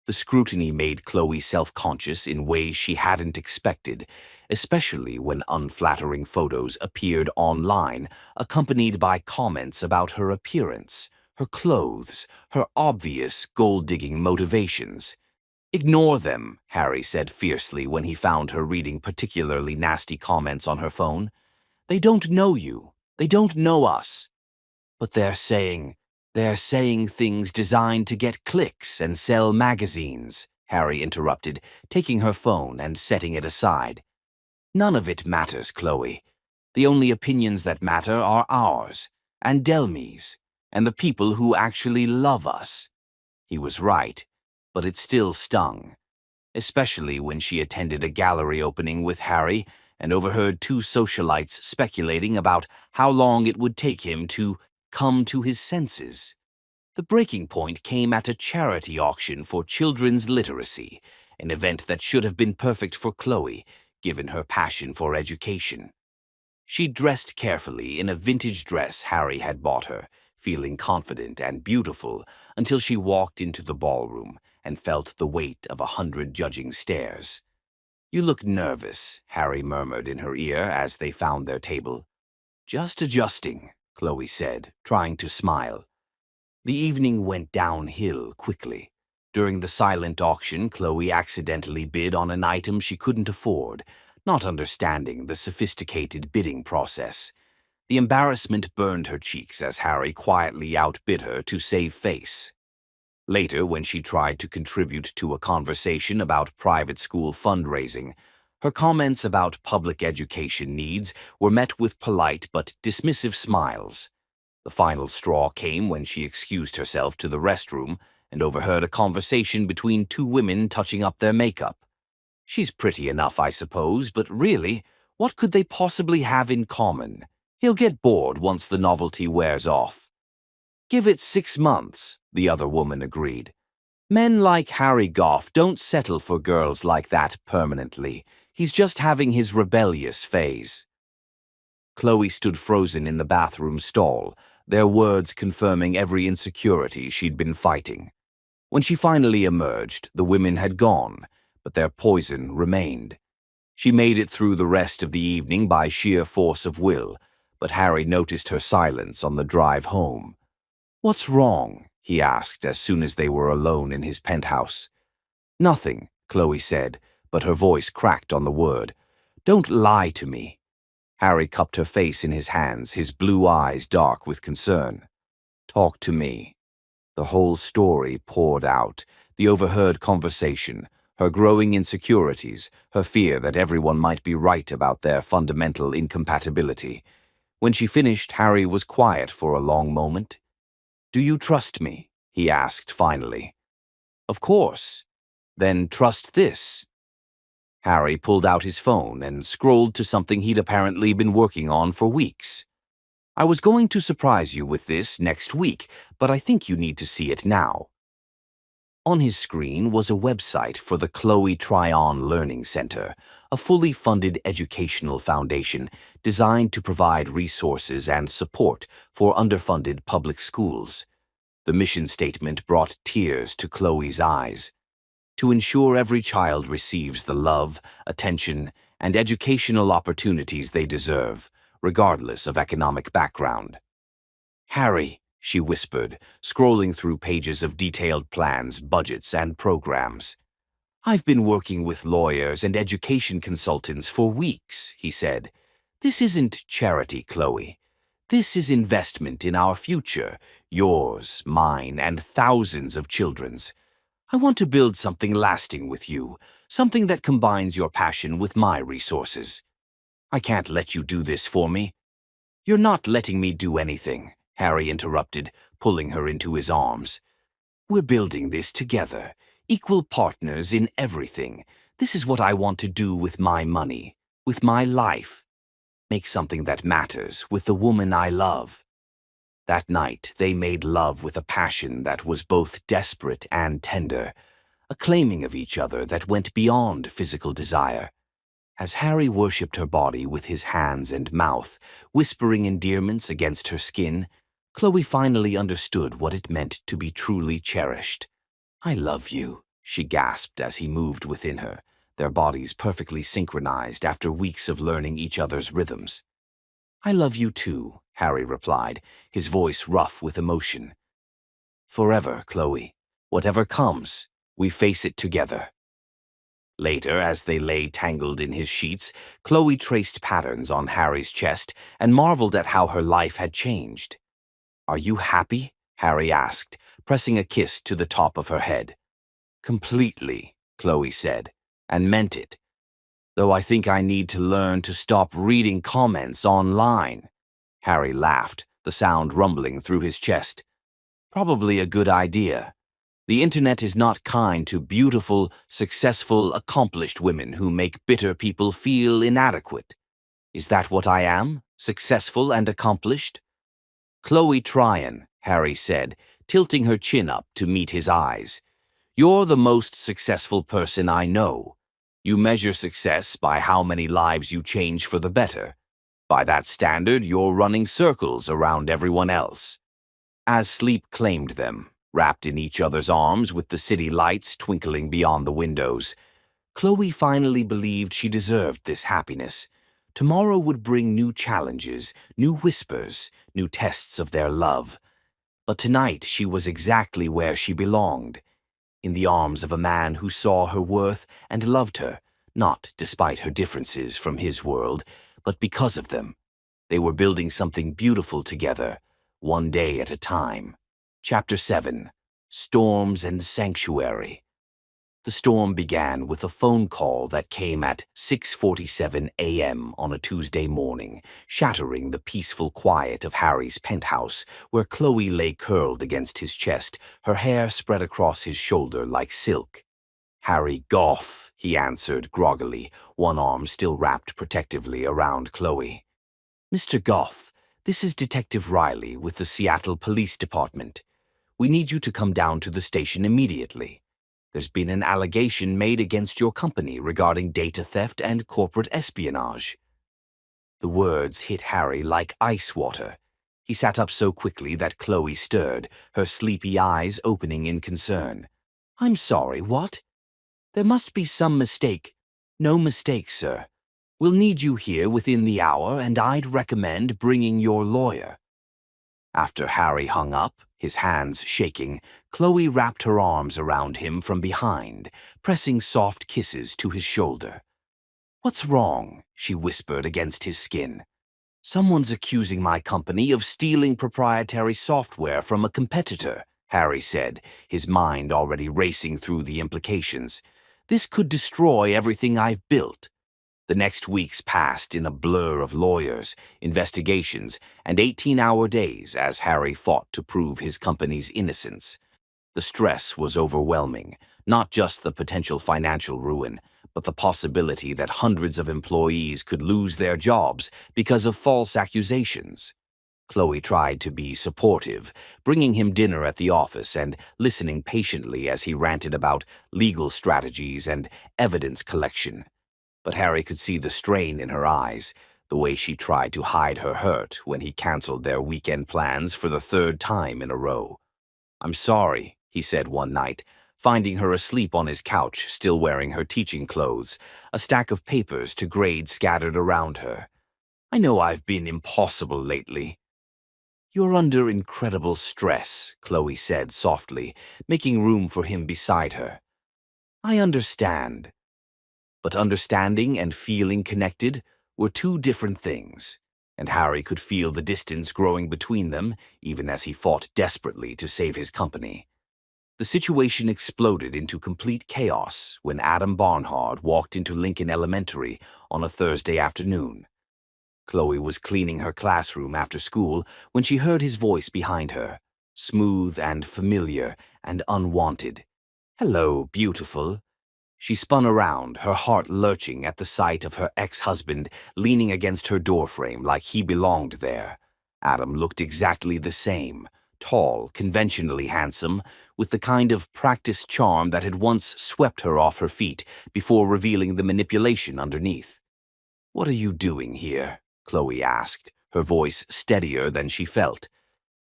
The scrutiny made Chloe self-conscious in ways she hadn't expected, especially when unflattering photos appeared online, accompanied by comments about her appearance, her clothes, her obvious gold-digging motivations. "Ignore them," Harry said fiercely when he found her reading particularly nasty comments on her phone. "They don't know you. They don't know us." "But they're saying things designed to get clicks and sell magazines," Harry interrupted, taking her phone and setting it aside. "None of it matters, Chloe. The only opinions that matter are ours, and Delmi's, and the people who actually love us." He was right, but it still stung, especially when she attended a gallery opening with Harry and overheard two socialites speculating about how long it would take him to come to his senses. The breaking point came at a charity auction for children's literacy, an event that should have been perfect for Chloe, given her passion for education. She dressed carefully in a vintage dress Harry had bought her, feeling confident and beautiful until she walked into the ballroom and felt the weight of 100 judging stares. "You look nervous," Harry murmured in her ear as they found their table. "Just adjusting," Chloe said, trying to smile. The evening went downhill quickly. During the silent auction, Chloe accidentally bid on an item she couldn't afford, not understanding the sophisticated bidding process. The embarrassment burned her cheeks as Harry quietly outbid her to save face. Later, when she tried to contribute to a conversation about private school fundraising, her comments about public education needs were met with polite but dismissive smiles. The final straw came when she excused herself to the restroom and overheard a conversation between two women touching up their makeup. "She's pretty enough, I suppose, but really, what could they possibly have in common? He'll get bored once the novelty wears off." "Give it 6 months," the other woman agreed. "Men like Harry Goff don't settle for girls like that permanently. He's just having his rebellious phase." Chloe stood frozen in the bathroom stall, their words confirming every insecurity she'd been fighting. When she finally emerged, the women had gone, but their poison remained. She made it through the rest of the evening by sheer force of will, but Harry noticed her silence on the drive home. "What's wrong?" he asked as soon as they were alone in his penthouse. "Nothing," Chloe said, but her voice cracked on the word. "Don't lie to me." Harry cupped her face in his hands, his blue eyes dark with concern. "Talk to me." The whole story poured out, the overheard conversation, her growing insecurities, her fear that everyone might be right about their fundamental incompatibility. When she finished, Harry was quiet for a long moment. "Do you trust me?" he asked finally. "Of course. Then trust this." Harry pulled out his phone and scrolled to something he'd apparently been working on for weeks. "I was going to surprise you with this next week, but I think you need to see it now." On his screen was a website for the Chloe Tryon Learning Center, a fully funded educational foundation designed to provide resources and support for underfunded public schools. The mission statement brought tears to Chloe's eyes. To ensure every child receives the love, attention, and educational opportunities they deserve, regardless of economic background. "Harry," she whispered, scrolling through pages of detailed plans, budgets, and programs. "I've been working with lawyers and education consultants for weeks," he said. "This isn't charity, Chloe. This is investment in our future, yours, mine, and thousands of children's. I want to build something lasting with you, something that combines your passion with my resources. I can't let you do this for me." "You're not letting me do anything," Harry interrupted, pulling her into his arms. "We're building this together, equal partners in everything. This is what I want to do with my money, with my life. Make something that matters with the woman I love." That night, they made love with a passion that was both desperate and tender, a claiming of each other that went beyond physical desire. As Harry worshipped her body with his hands and mouth, whispering endearments against her skin, Chloe finally understood what it meant to be truly cherished. "I love you," she gasped as he moved within her, their bodies perfectly synchronized after weeks of learning each other's rhythms. "I love you too," Harry replied, his voice rough with emotion. "Forever, Chloe. Whatever comes, we face it together." Later, as they lay tangled in his sheets, Chloe traced patterns on Harry's chest and marveled at how her life had changed. "Are you happy?" Harry asked, pressing a kiss to the top of her head. "Completely," Chloe said, and meant it. "Though I think I need to learn to stop reading comments online." Harry laughed, the sound rumbling through his chest. "Probably a good idea. The internet is not kind to beautiful, successful, accomplished women who make bitter people feel inadequate. Is that what I am? Successful and accomplished?" "Chloe Tryon," Harry said, tilting her chin up to meet his eyes. "You're the most successful person I know. You measure success by how many lives you change for the better. By that standard, you're running circles around everyone else." As sleep claimed them, wrapped in each other's arms with the city lights twinkling beyond the windows, Chloe finally believed she deserved this happiness. Tomorrow would bring new challenges, new whispers, new tests of their love. But tonight she was exactly where she belonged, in the arms of a man who saw her worth and loved her, not despite her differences from his world, but because of them. They were building something beautiful together, one day at a time. Chapter 7: Storms and Sanctuary. The storm began with a phone call that came at 6:47 a.m. on a Tuesday morning, shattering the peaceful quiet of Harry's penthouse, where Chloe lay curled against his chest, her hair spread across his shoulder like silk. "Harry Goff," he answered groggily, one arm still wrapped protectively around Chloe. "Mr. Goff, this is Detective Riley with the Seattle Police Department. We need you to come down to the station immediately. There's been an allegation made against your company regarding data theft and corporate espionage." The words hit Harry like ice water. He sat up so quickly that Chloe stirred, her sleepy eyes opening in concern. "I'm sorry, what?" "There must be some mistake." "No mistake, sir. We'll need you here within the hour, and I'd recommend bringing your lawyer." After Harry hung up, his hands shaking, Chloe wrapped her arms around him from behind, pressing soft kisses to his shoulder. "What's wrong?" she whispered against his skin. "Someone's accusing my company of stealing proprietary software from a competitor," Harry said, his mind already racing through the implications. This could destroy everything I've built. The next weeks passed in a blur of lawyers, investigations, and 18-hour days as Harry fought to prove his company's innocence. The stress was overwhelming, not just the potential financial ruin, but the possibility that hundreds of employees could lose their jobs because of false accusations. Chloe tried to be supportive, bringing him dinner at the office and listening patiently as he ranted about legal strategies and evidence collection. But Harry could see the strain in her eyes, the way she tried to hide her hurt when he canceled their weekend plans for the third time in a row. "I'm sorry," he said one night, finding her asleep on his couch, still wearing her teaching clothes, a stack of papers to grade scattered around her. "I know I've been impossible lately." "You're under incredible stress," Chloe said softly, making room for him beside her. "I understand." But understanding and feeling connected were two different things, and Harry could feel the distance growing between them even as he fought desperately to save his company. The situation exploded into complete chaos when Adam Barnhart walked into Lincoln Elementary on a Thursday afternoon. Chloe was cleaning her classroom after school when she heard his voice behind her, smooth and familiar and unwanted. "Hello, beautiful." She spun around, her heart lurching at the sight of her ex-husband leaning against her doorframe like he belonged there. Adam looked exactly the same, tall, conventionally handsome, with the kind of practiced charm that had once swept her off her feet before revealing the manipulation underneath. "What are you doing here?" Chloe asked, her voice steadier than she felt.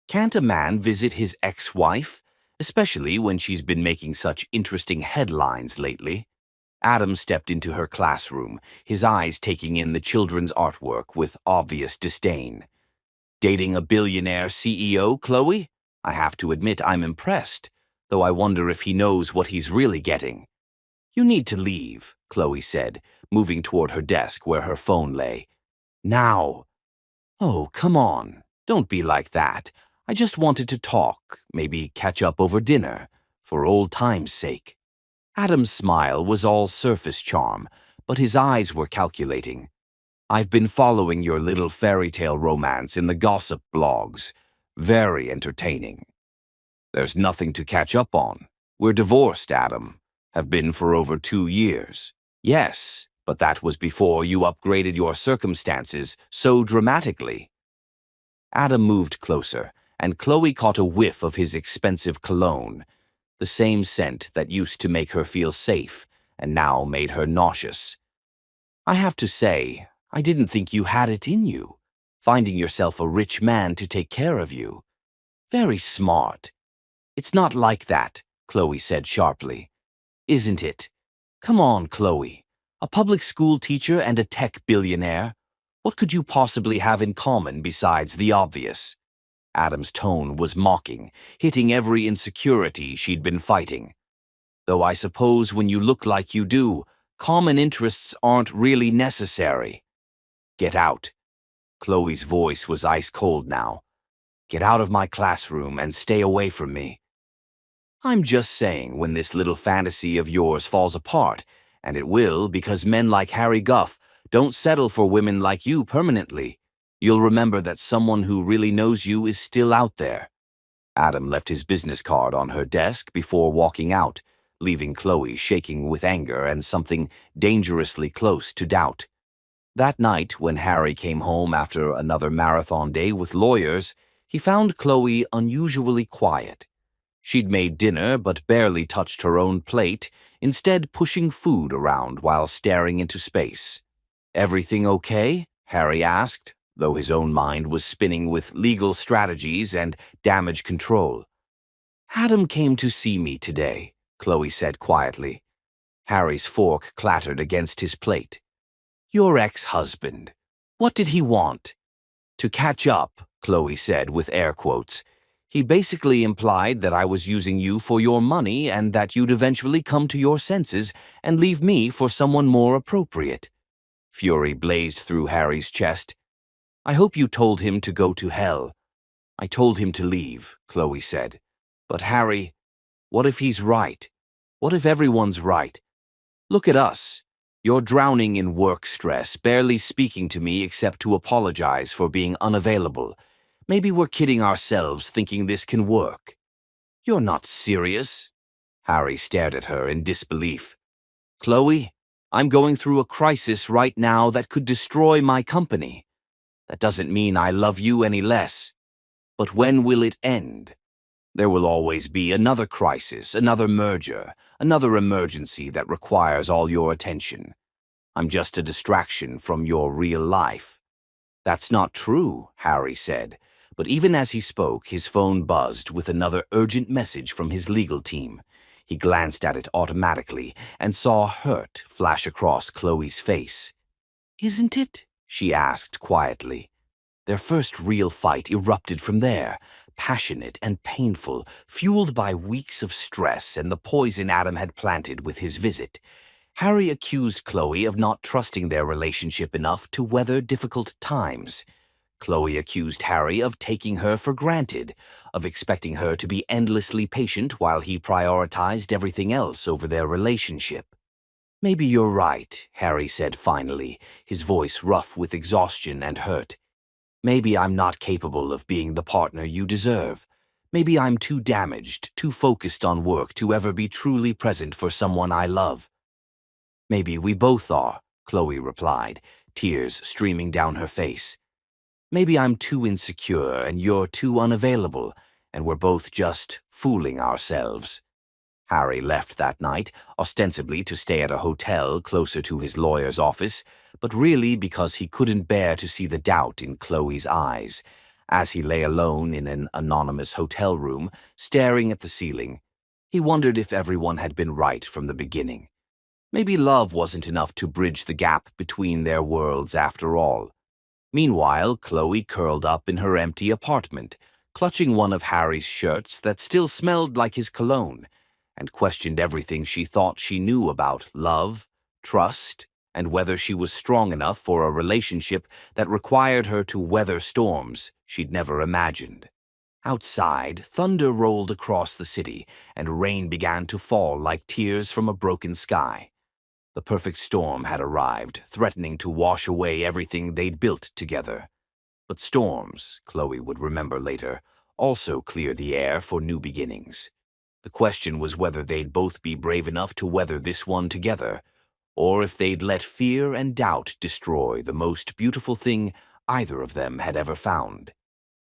"Can't a man visit his ex-wife, especially when she's been making such interesting headlines lately?" Adam stepped into her classroom, his eyes taking in the children's artwork with obvious disdain. "Dating a billionaire CEO, Chloe? I have to admit I'm impressed, though I wonder if he knows what he's really getting." "You need to leave," Chloe said, moving toward her desk where her phone lay. "Now." "Oh, come on. Don't be like that. I just wanted to talk, maybe catch up over dinner, for old time's sake." Adam's smile was all surface charm, but his eyes were calculating. "I've been following your little fairy tale romance in the gossip blogs. Very entertaining." "There's nothing to catch up on. We're divorced, Adam. Have been for over 2 years." "Yes, but that was before you upgraded your circumstances so dramatically." Adam moved closer, and Chloe caught a whiff of his expensive cologne, the same scent that used to make her feel safe and now made her nauseous. "I have to say, I didn't think you had it in you, finding yourself a rich man to take care of you. Very smart." "It's not like that," Chloe said sharply. "Isn't it? Come on, Chloe. A public school teacher and a tech billionaire. What could you possibly have in common besides the obvious?" Adam's tone was mocking, hitting every insecurity she'd been fighting. "Though I suppose when you look like you do, common interests aren't really necessary." "Get out." Chloe's voice was ice-cold now. "Get out of my classroom and stay away from me." "I'm just saying when this little fantasy of yours falls apart, and it will because men like Harry Guff don't settle for women like you permanently, you'll remember that someone who really knows you is still out there." Adam left his business card on her desk before walking out, leaving Chloe shaking with anger and something dangerously close to doubt. That night, when Harry came home after another marathon day with lawyers, he found Chloe unusually quiet. She'd made dinner but barely touched her own plate, instead pushing food around while staring into space. "Everything okay?" Harry asked, though his own mind was spinning with legal strategies and damage control. "Adam came to see me today," Chloe said quietly. Harry's fork clattered against his plate. "Your ex-husband. What did he want?" "To catch up," Chloe said with air quotes. "He basically implied that I was using you for your money and that you'd eventually come to your senses and leave me for someone more appropriate." Fury blazed through Harry's chest. "I hope you told him to go to hell." "I told him to leave," Chloe said. "But Harry, what if he's right? What if everyone's right? Look at us. You're drowning in work stress, barely speaking to me except to apologize for being unavailable. Maybe we're kidding ourselves thinking this can work. You're not serious. Harry stared at her in disbelief. Chloe, I'm going through a crisis right now that could destroy my company. That doesn't mean I love you any less. But when will it end? There will always be another crisis, another merger, another emergency that requires all your attention. I'm just a distraction from your real life. That's not true, Harry said, but even as he spoke, his phone buzzed with another urgent message from his legal team. He glanced at it automatically and saw hurt flash across Chloe's face. Isn't it? She asked quietly. Their first real fight erupted from there, passionate and painful, fueled by weeks of stress and the poison Adam had planted with his visit. Harry accused Chloe of not trusting their relationship enough to weather difficult times. Chloe accused Harry of taking her for granted, of expecting her to be endlessly patient while he prioritized everything else over their relationship. Maybe you're right, Harry said finally, his voice rough with exhaustion and hurt. Maybe I'm not capable of being the partner you deserve. Maybe I'm too damaged, too focused on work to ever be truly present for someone I love. Maybe we both are, Chloe replied, tears streaming down her face. Maybe I'm too insecure and you're too unavailable, and we're both just fooling ourselves. Harry left that night, ostensibly to stay at a hotel closer to his lawyer's office, but really because he couldn't bear to see the doubt in Chloe's eyes. As he lay alone in an anonymous hotel room, staring at the ceiling, he wondered if everyone had been right from the beginning. Maybe love wasn't enough to bridge the gap between their worlds after all. Meanwhile, Chloe curled up in her empty apartment, clutching one of Harry's shirts that still smelled like his cologne, and questioned everything she thought she knew about love, trust, and whether she was strong enough for a relationship that required her to weather storms she'd never imagined. Outside, thunder rolled across the city, and rain began to fall like tears from a broken sky. The perfect storm had arrived, threatening to wash away everything they'd built together. But storms, Chloe would remember later, also clear the air for new beginnings. The question was whether they'd both be brave enough to weather this one together, or if they'd let fear and doubt destroy the most beautiful thing either of them had ever found.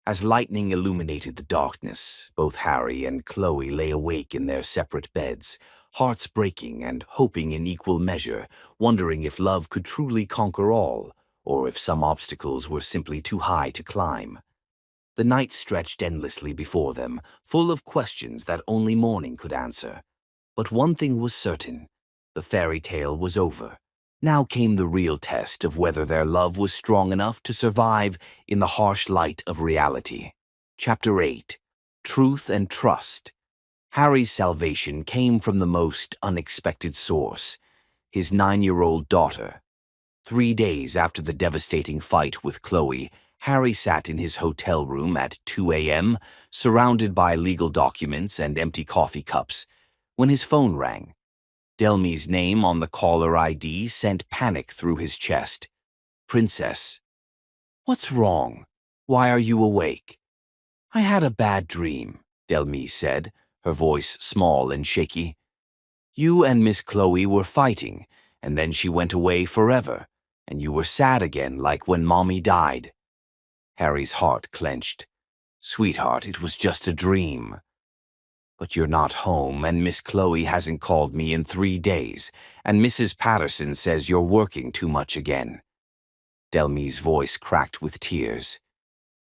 As lightning illuminated the darkness, both Harry and Chloe lay awake in their separate beds, hearts breaking and hoping in equal measure, wondering if love could truly conquer all, or if some obstacles were simply too high to climb. The night stretched endlessly before them, full of questions that only morning could answer. But one thing was certain: the fairy tale was over. Now came the real test of whether their love was strong enough to survive in the harsh light of reality. Chapter 8. Truth and Trust. Harry's salvation came from the most unexpected source: his 9-year-old daughter. 3 days after the devastating fight with Chloe, Harry sat in his hotel room at 2 a.m., surrounded by legal documents and empty coffee cups, when his phone rang. Delmy's name on the caller ID sent panic through his chest. Princess. What's wrong? Why are you awake? I had a bad dream, Delmy said, her voice small and shaky. You and Miss Chloe were fighting, and then she went away forever, and you were sad again like when Mommy died. Harry's heart clenched. Sweetheart, it was just a dream. But you're not home, and Miss Chloe hasn't called me in 3 days, and Mrs. Patterson says you're working too much again. Delmy's voice cracked with tears.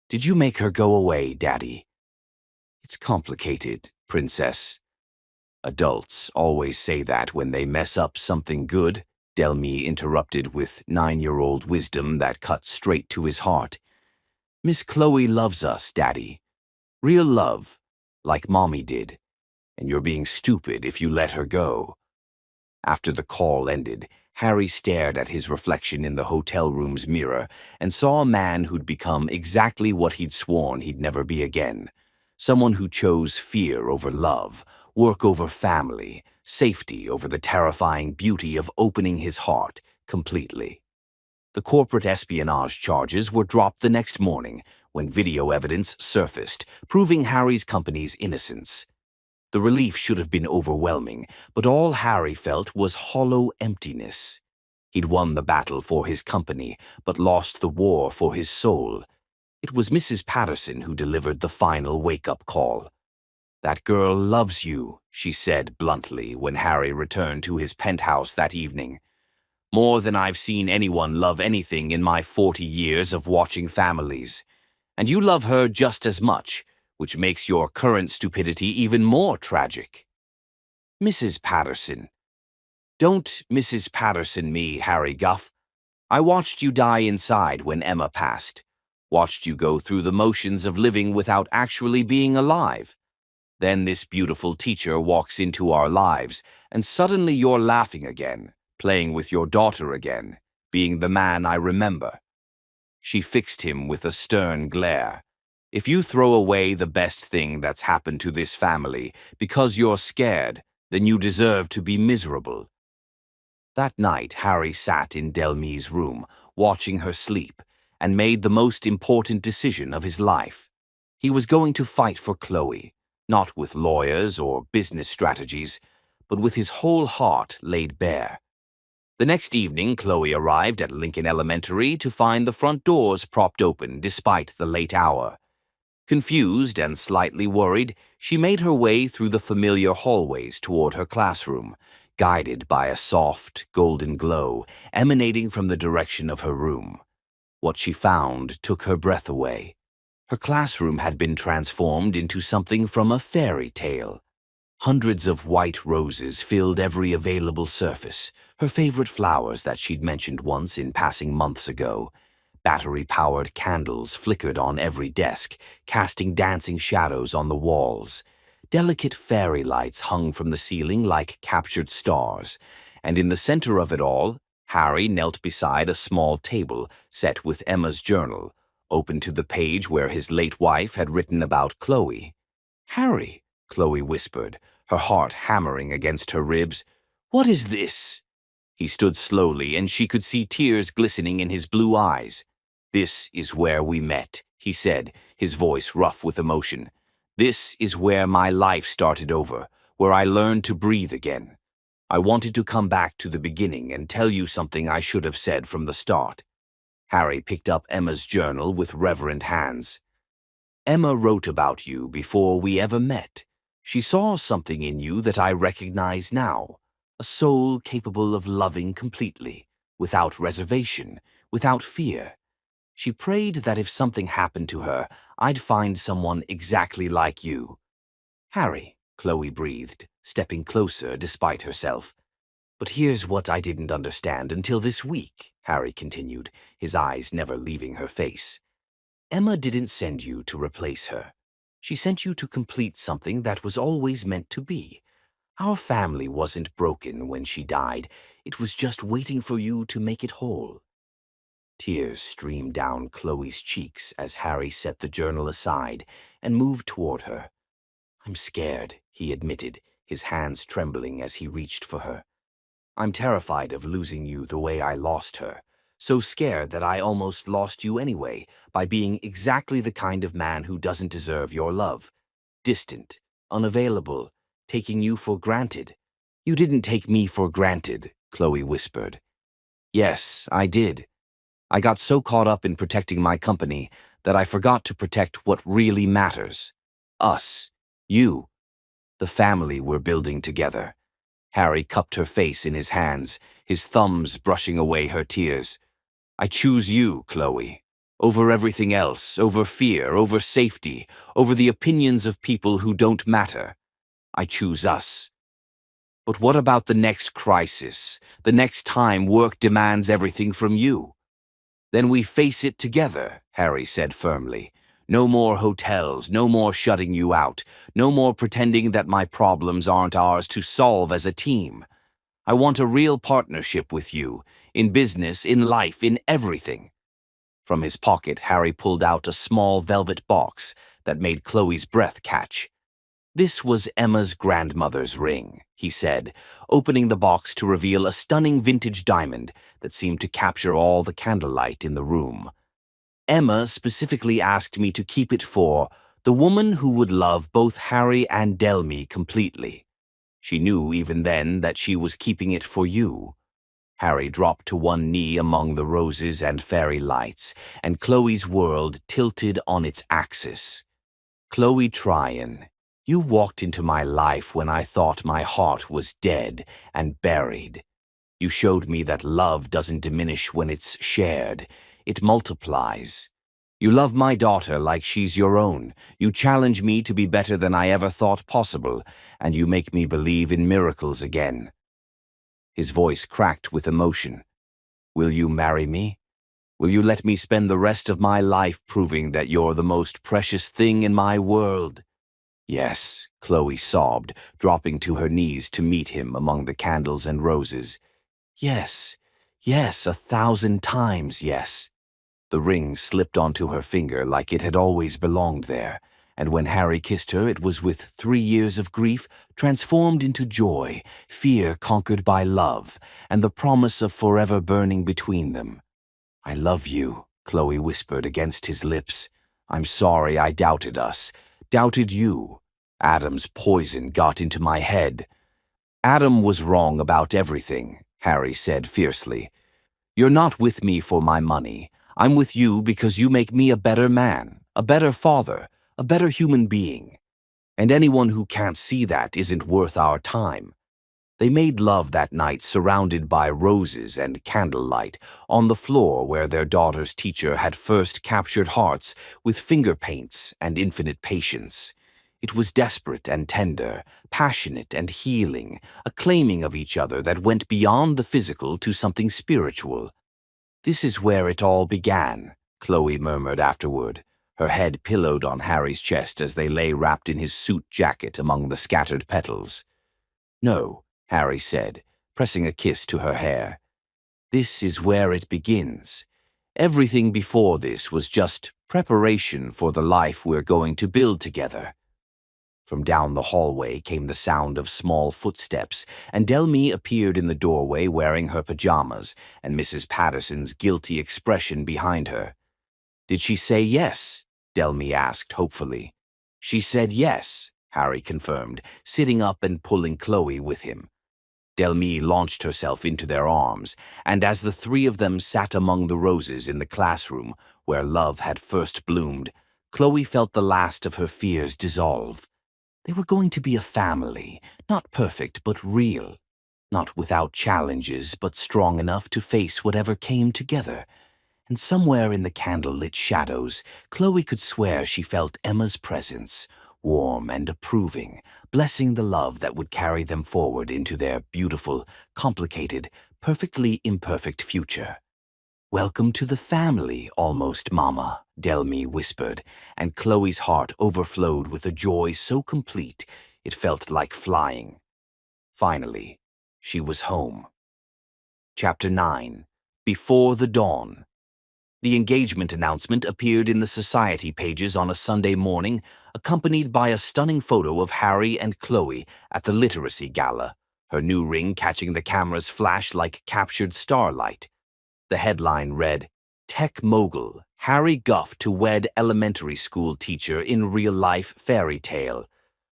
Did you make her go away, Daddy? It's complicated, Princess. Adults always say that when they mess up something good, Delmy interrupted with 9-year-old wisdom that cut straight to his heart. Miss Chloe loves us, Daddy. Real love, like Mommy did. And you're being stupid if you let her go. After the call ended, Harry stared at his reflection in the hotel room's mirror and saw a man who'd become exactly what he'd sworn he'd never be again. Someone who chose fear over love, work over family, safety over the terrifying beauty of opening his heart completely. The corporate espionage charges were dropped the next morning when video evidence surfaced, proving Harry's company's innocence. The relief should have been overwhelming, but all Harry felt was hollow emptiness. He'd won the battle for his company, but lost the war for his soul. It was Mrs. Patterson who delivered the final wake-up call. "That girl loves you," she said bluntly when Harry returned to his penthouse that evening. "More than I've seen anyone love anything in my 40 years of watching families. And you love her just as much, which makes your current stupidity even more tragic." "Mrs. Patterson." "Don't Mrs. Patterson me, Harry Guff. I watched you die inside when Emma passed. Watched you go through the motions of living without actually being alive. Then this beautiful teacher walks into our lives, and suddenly you're laughing again, playing with your daughter again, being the man I remember." She fixed him with a stern glare. "If you throw away the best thing that's happened to this family because you're scared, then you deserve to be miserable." That night, Harry sat in Delme's room, watching her sleep, and made the most important decision of his life. He was going to fight for Chloe, not with lawyers or business strategies, but with his whole heart laid bare. The next evening, Chloe arrived at Lincoln Elementary to find the front doors propped open despite the late hour. Confused and slightly worried, she made her way through the familiar hallways toward her classroom, guided by a soft, golden glow emanating from the direction of her room. What she found took her breath away. Her classroom had been transformed into something from a fairy tale. Hundreds of white roses filled every available surface, her favorite flowers that she'd mentioned once in passing months ago. Battery-powered candles flickered on every desk, casting dancing shadows on the walls. Delicate fairy lights hung from the ceiling like captured stars, and in the center of it all, Harry knelt beside a small table set with Emma's journal, open to the page where his late wife had written about Chloe. "Harry," Chloe whispered, her heart hammering against her ribs, "what is this?" He stood slowly, and she could see tears glistening in his blue eyes. "This is where we met," he said, his voice rough with emotion. "This is where my life started over, where I learned to breathe again. I wanted to come back to the beginning and tell you something I should have said from the start." Harry picked up Emma's journal with reverent hands. "Emma wrote about you before we ever met. She saw something in you that I recognize now, a soul capable of loving completely, without reservation, without fear. She prayed that if something happened to her, I'd find someone exactly like you." "Harry," Chloe breathed, stepping closer despite herself. "But here's what I didn't understand until this week," Harry continued, his eyes never leaving her face. "Emma didn't send you to replace her. She sent you to complete something that was always meant to be. Our family wasn't broken when she died. It was just waiting for you to make it whole." Tears streamed down Chloe's cheeks as Harry set the journal aside and moved toward her. "I'm scared," he admitted, his hands trembling as he reached for her. "I'm terrified of losing you the way I lost her. So scared that I almost lost you anyway, by being exactly the kind of man who doesn't deserve your love. Distant, unavailable, taking you for granted." "You didn't take me for granted," Chloe whispered. "Yes, I did. I got so caught up in protecting my company that I forgot to protect what really matters. Us. You. The family we're building together." Harry cupped her face in his hands, his thumbs brushing away her tears. "I choose you, Chloe. Over everything else, over fear, over safety, over the opinions of people who don't matter. I choose us." "But what about the next crisis, the next time work demands everything from you?" "Then we face it together," Harry said firmly. "No more hotels, no more shutting you out, no more pretending that my problems aren't ours to solve as a team. I want a real partnership with you, in business, in life, in everything." From his pocket, Harry pulled out a small velvet box that made Chloe's breath catch. This was Emma's grandmother's ring, he said, opening the box to reveal a stunning vintage diamond that seemed to capture all the candlelight in the room. Emma specifically asked me to keep it for the woman who would love both Harry and Delmy completely. She knew even then that she was keeping it for you. Harry dropped to one knee among the roses and fairy lights, and Chloe's world tilted on its axis. Chloe Tryon, you walked into my life when I thought my heart was dead and buried. You showed me that love doesn't diminish when it's shared. It multiplies. You love my daughter like she's your own. You challenge me to be better than I ever thought possible, and you make me believe in miracles again. His voice cracked with emotion. Will you marry me? Will you let me spend the rest of my life proving that you're the most precious thing in my world? Yes, Chloe sobbed, dropping to her knees to meet him among the candles and roses. Yes, yes, 1,000 times yes. The ring slipped onto her finger like it had always belonged there, and when Harry kissed her it was with 3 years of grief transformed into joy, fear conquered by love, and the promise of forever burning between them. I love you, Chloe whispered against his lips. I'm sorry I doubted us, doubted you. Adam's poison got into my head. Adam was wrong about everything, Harry said fiercely. You're not with me for my money. I'm with you because you make me a better man, a better father, a better human being. And anyone who can't see that isn't worth our time. They made love that night surrounded by roses and candlelight on the floor where their daughter's teacher had first captured hearts with finger paints and infinite patience. It was desperate and tender, passionate and healing, a claiming of each other that went beyond the physical to something spiritual. This is where it all began, Chloe murmured afterward, her head pillowed on Harry's chest as they lay wrapped in his suit jacket among the scattered petals. No, Harry said, pressing a kiss to her hair. This is where it begins. Everything before this was just preparation for the life we're going to build together. From down the hallway came the sound of small footsteps, and Delmy appeared in the doorway wearing her pajamas and Mrs. Patterson's guilty expression behind her. Did she say yes? Delmy asked hopefully. She said yes, Harry confirmed, sitting up and pulling Chloe with him. Delmy launched herself into their arms, and as the three of them sat among the roses in the classroom where love had first bloomed, Chloe felt the last of her fears dissolve. They were going to be a family, not perfect but real, not without challenges but strong enough to face whatever came together. And somewhere in the candle-lit shadows, Chloe could swear she felt Emma's presence, warm and approving, blessing the love that would carry them forward into their beautiful, complicated, perfectly imperfect future. Welcome to the family, almost, Mama, Delmy whispered, and Chloe's heart overflowed with a joy so complete it felt like flying. Finally, she was home. Chapter 9. Before the Dawn. The engagement announcement appeared in the society pages on a Sunday morning, accompanied by a stunning photo of Harry and Chloe at the Literacy Gala, her new ring catching the camera's flash like captured starlight. The headline read, Tech Mogul, Harry Guff to wed elementary school teacher in real-life fairy tale.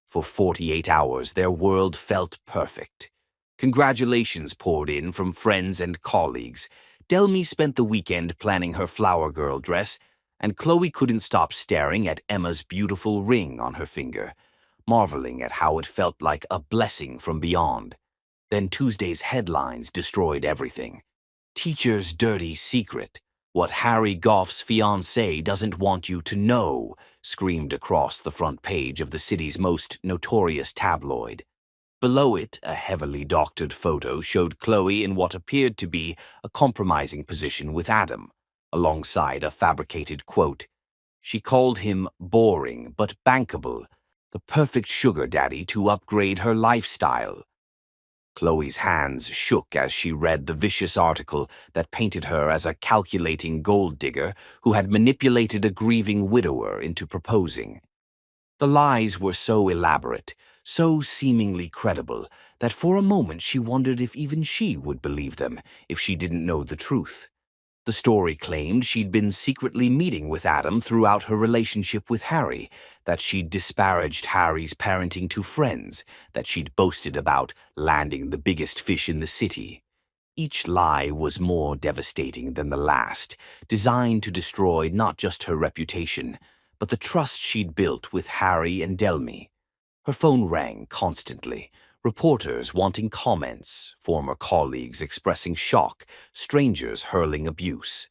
For 48 hours, their world felt perfect. Congratulations poured in from friends and colleagues. Delmy spent the weekend planning her flower girl dress, and Chloe couldn't stop staring at Emma's beautiful ring on her finger, marveling at how it felt like a blessing from beyond. Then Tuesday's headlines destroyed everything. Teacher's dirty secret. What Harry Goff's fiancée doesn't want you to know, screamed across the front page of the city's most notorious tabloid. Below it, a heavily doctored photo showed Chloe in what appeared to be a compromising position with Adam, alongside a fabricated quote. She called him boring but bankable, the perfect sugar daddy to upgrade her lifestyle. Chloe's hands shook as she read the vicious article that painted her as a calculating gold digger who had manipulated a grieving widower into proposing. The lies were so elaborate, so seemingly credible, that for a moment she wondered if even she would believe them if she didn't know the truth. The story claimed she'd been secretly meeting with Adam throughout her relationship with Harry, that she'd disparaged Harry's parenting to friends, that she'd boasted about landing the biggest fish in the city. Each lie was more devastating than the last, designed to destroy not just her reputation, but the trust she'd built with Harry and Delmy. Her phone rang constantly, reporters wanting comments, former colleagues expressing shock, strangers hurling abuse.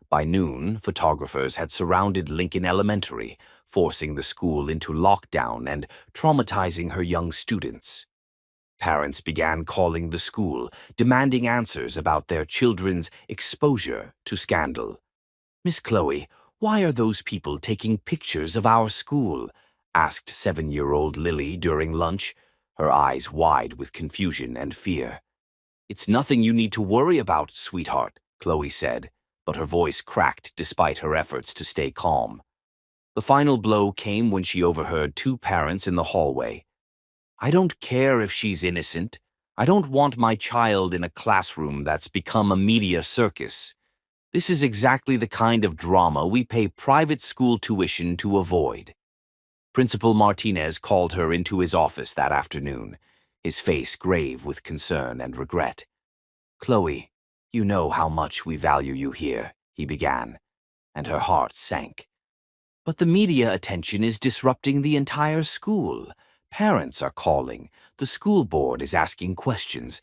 By noon, photographers had surrounded Lincoln Elementary, forcing the school into lockdown and traumatizing her young students. Parents began calling the school, demanding answers about their children's exposure to scandal. "Miss Chloe, why are those people taking pictures of our school?" asked 7-year-old Lily during lunch, her eyes wide with confusion and fear. "It's nothing you need to worry about, sweetheart," Chloe said, but her voice cracked despite her efforts to stay calm. The final blow came when she overheard two parents in the hallway. "I don't care if she's innocent. I don't want my child in a classroom that's become a media circus. This is exactly the kind of drama we pay private school tuition to avoid." Principal Martinez called her into his office that afternoon, his face grave with concern and regret. "Chloe, you know how much we value you here," he began, and her heart sank. "But the media attention is disrupting the entire school. Parents are calling, the school board is asking questions,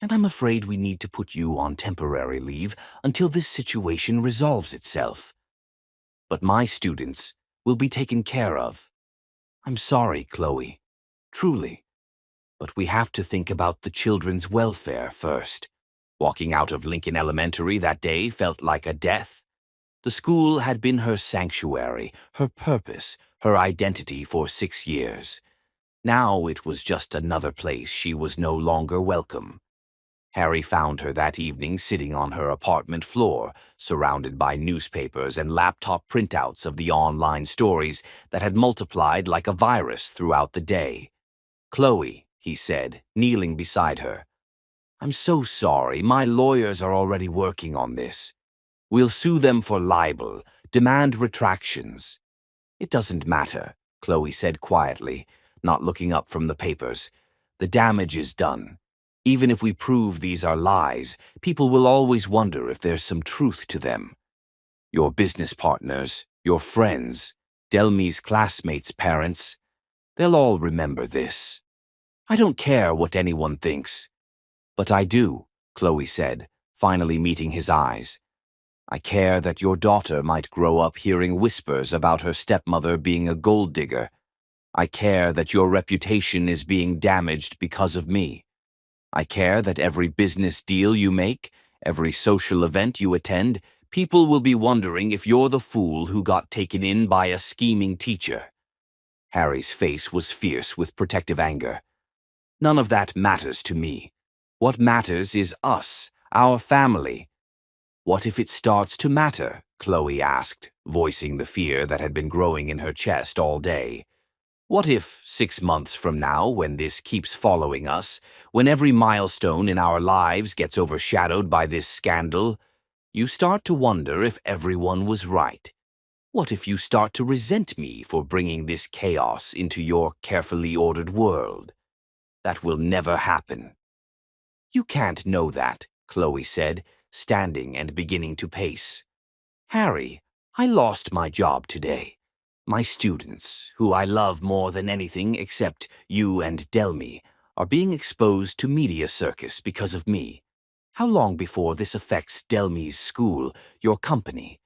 and I'm afraid we need to put you on temporary leave until this situation resolves itself. But my students will be taken care of. I'm sorry, Chloe, truly, but we have to think about the children's welfare first." Walking out of Lincoln Elementary that day felt like a death. The school had been her sanctuary, her purpose, her identity for 6 years. Now it was just another place she was no longer welcome. Harry found her that evening sitting on her apartment floor, surrounded by newspapers and laptop printouts of the online stories that had multiplied like a virus throughout the day. "Chloe," he said, kneeling beside her, "I'm so sorry. My lawyers are already working on this. We'll sue them for libel, demand retractions." "It doesn't matter," Chloe said quietly, not looking up from the papers. "The damage is done. Even if we prove these are lies, people will always wonder if there's some truth to them. Your business partners, your friends, Delmy's classmates' parents, they'll all remember this. I don't care what anyone thinks." "But I do," Chloe said, finally meeting his eyes. "I care that your daughter might grow up hearing whispers about her stepmother being a gold digger. I care that your reputation is being damaged because of me. I care that every business deal you make, every social event you attend, people will be wondering if you're the fool who got taken in by a scheming teacher." Harry's face was fierce with protective anger. "None of that matters to me. What matters is us, our family." "What if it starts to matter?" Chloe asked, voicing the fear that had been growing in her chest all day. "What if, 6 months from now, when this keeps following us, when every milestone in our lives gets overshadowed by this scandal, you start to wonder if everyone was right? What if you start to resent me for bringing this chaos into your carefully ordered world? That will never happen." "You can't know that," Chloe said, standing and beginning to pace. "Harry, I lost my job today. My students, who I love more than anything except you and Delmy, are being exposed to media circus because of me. How long before this affects Delmy's school, your company,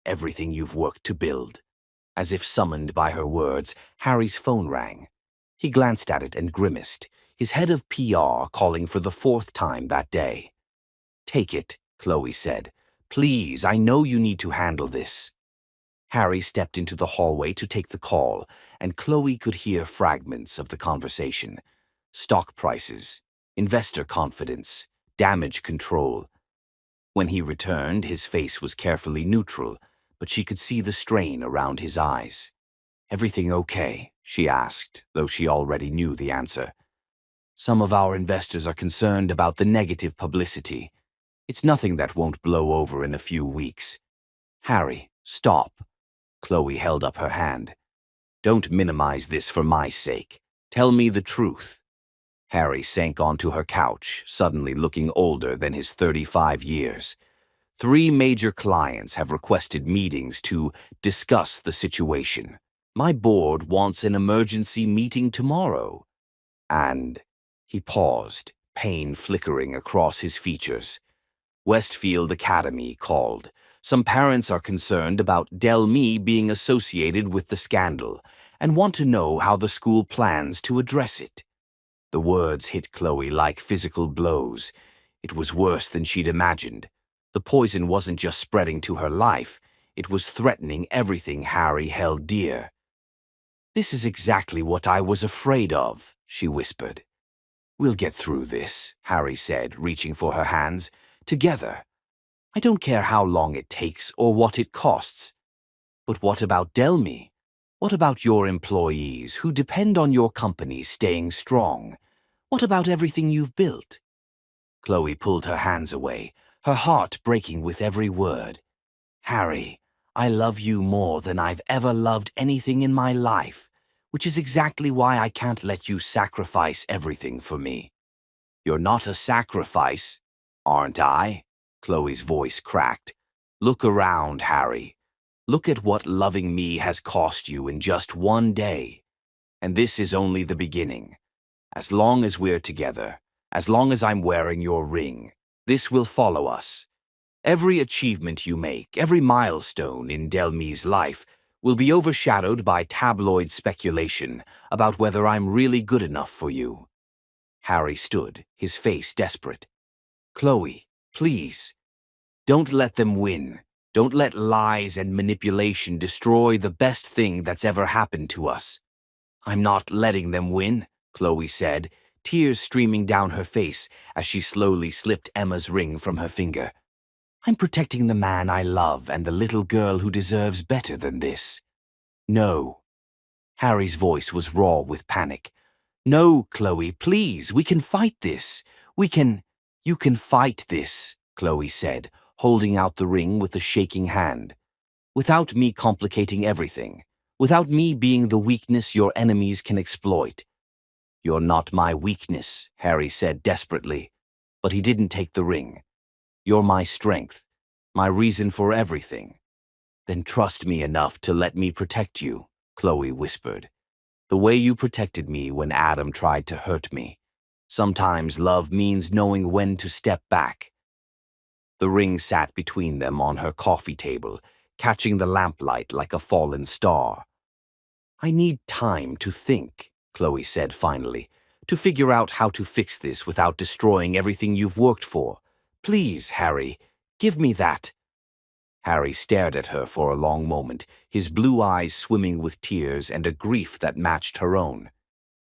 everything you've worked to build?" As if summoned by her words, Harry's phone rang. He glanced at it and grimaced, his head of PR calling for the 4th time that day. "Take it," Chloe said. "Please, I know you need to handle this." Harry stepped into the hallway to take the call, and Chloe could hear fragments of the conversation. Stock prices, investor confidence, damage control. When he returned, his face was carefully neutral, but she could see the strain around his eyes. "Everything okay?" she asked, though she already knew the answer. Some of our investors are concerned about the negative publicity. It's nothing that won't blow over in a few weeks. Harry, stop. Chloe held up her hand. Don't minimize this for my sake. Tell me the truth. Harry sank onto her couch, suddenly looking older than his 35 years. 3 major clients have requested meetings to discuss the situation. My board wants an emergency meeting tomorrow. And he paused, pain flickering across his features. Westfield Academy called. Some parents are concerned about Delmy being associated with the scandal and want to know how the school plans to address it. The words hit Chloe like physical blows. It was worse than she'd imagined. The poison wasn't just spreading to her life, it was threatening everything Harry held dear. "This is exactly what I was afraid of," she whispered. "We'll get through this," Harry said, reaching for her hands. "Together. I don't care how long it takes or what it costs. But what about Delmy? What about your employees who depend on your company staying strong? What about everything you've built?" Chloe pulled her hands away, her heart breaking with every word. "Harry, I love you more than I've ever loved anything in my life, which is exactly why I can't let you sacrifice everything for me." "You're not a sacrifice, aren't I?" Chloe's voice cracked. "Look around, Harry. Look at what loving me has cost you in just one day. And this is only the beginning. As long as we're together, as long as I'm wearing your ring, this will follow us. Every achievement you make, every milestone in Delmy's life, will be overshadowed by tabloid speculation about whether I'm really good enough for you." Harry stood, his face desperate. "Chloe, please. Don't let them win. Don't let lies and manipulation destroy the best thing that's ever happened to us." "I'm not letting them win," Chloe said, tears streaming down her face as she slowly slipped Emma's ring from her finger. "I'm protecting the man I love and the little girl who deserves better than this." "No." Harry's voice was raw with panic. "No, Chloe, please, we can fight this. You can fight this," Chloe said, holding out the ring with a shaking hand. "Without me complicating everything. Without me being the weakness your enemies can exploit." "You're not my weakness," Harry said desperately, but he didn't take the ring. "You're my strength, my reason for everything." "Then trust me enough to let me protect you," Chloe whispered. "The way you protected me when Adam tried to hurt me. Sometimes love means knowing when to step back." The ring sat between them on her coffee table, catching the lamplight like a fallen star. "I need time to think," Chloe said finally, "to figure out how to fix this without destroying everything you've worked for. Please, Harry, give me that." Harry stared at her for a long moment, his blue eyes swimming with tears and a grief that matched her own.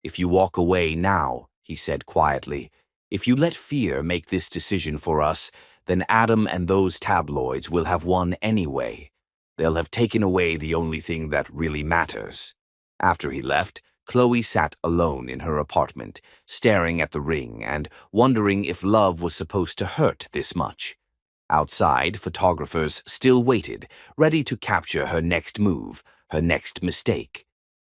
"If you walk away now," he said quietly, "if you let fear make this decision for us, then Adam and those tabloids will have won anyway. They'll have taken away the only thing that really matters." After he left, Chloe sat alone in her apartment, staring at the ring and wondering if love was supposed to hurt this much. Outside, photographers still waited, ready to capture her next move, her next mistake.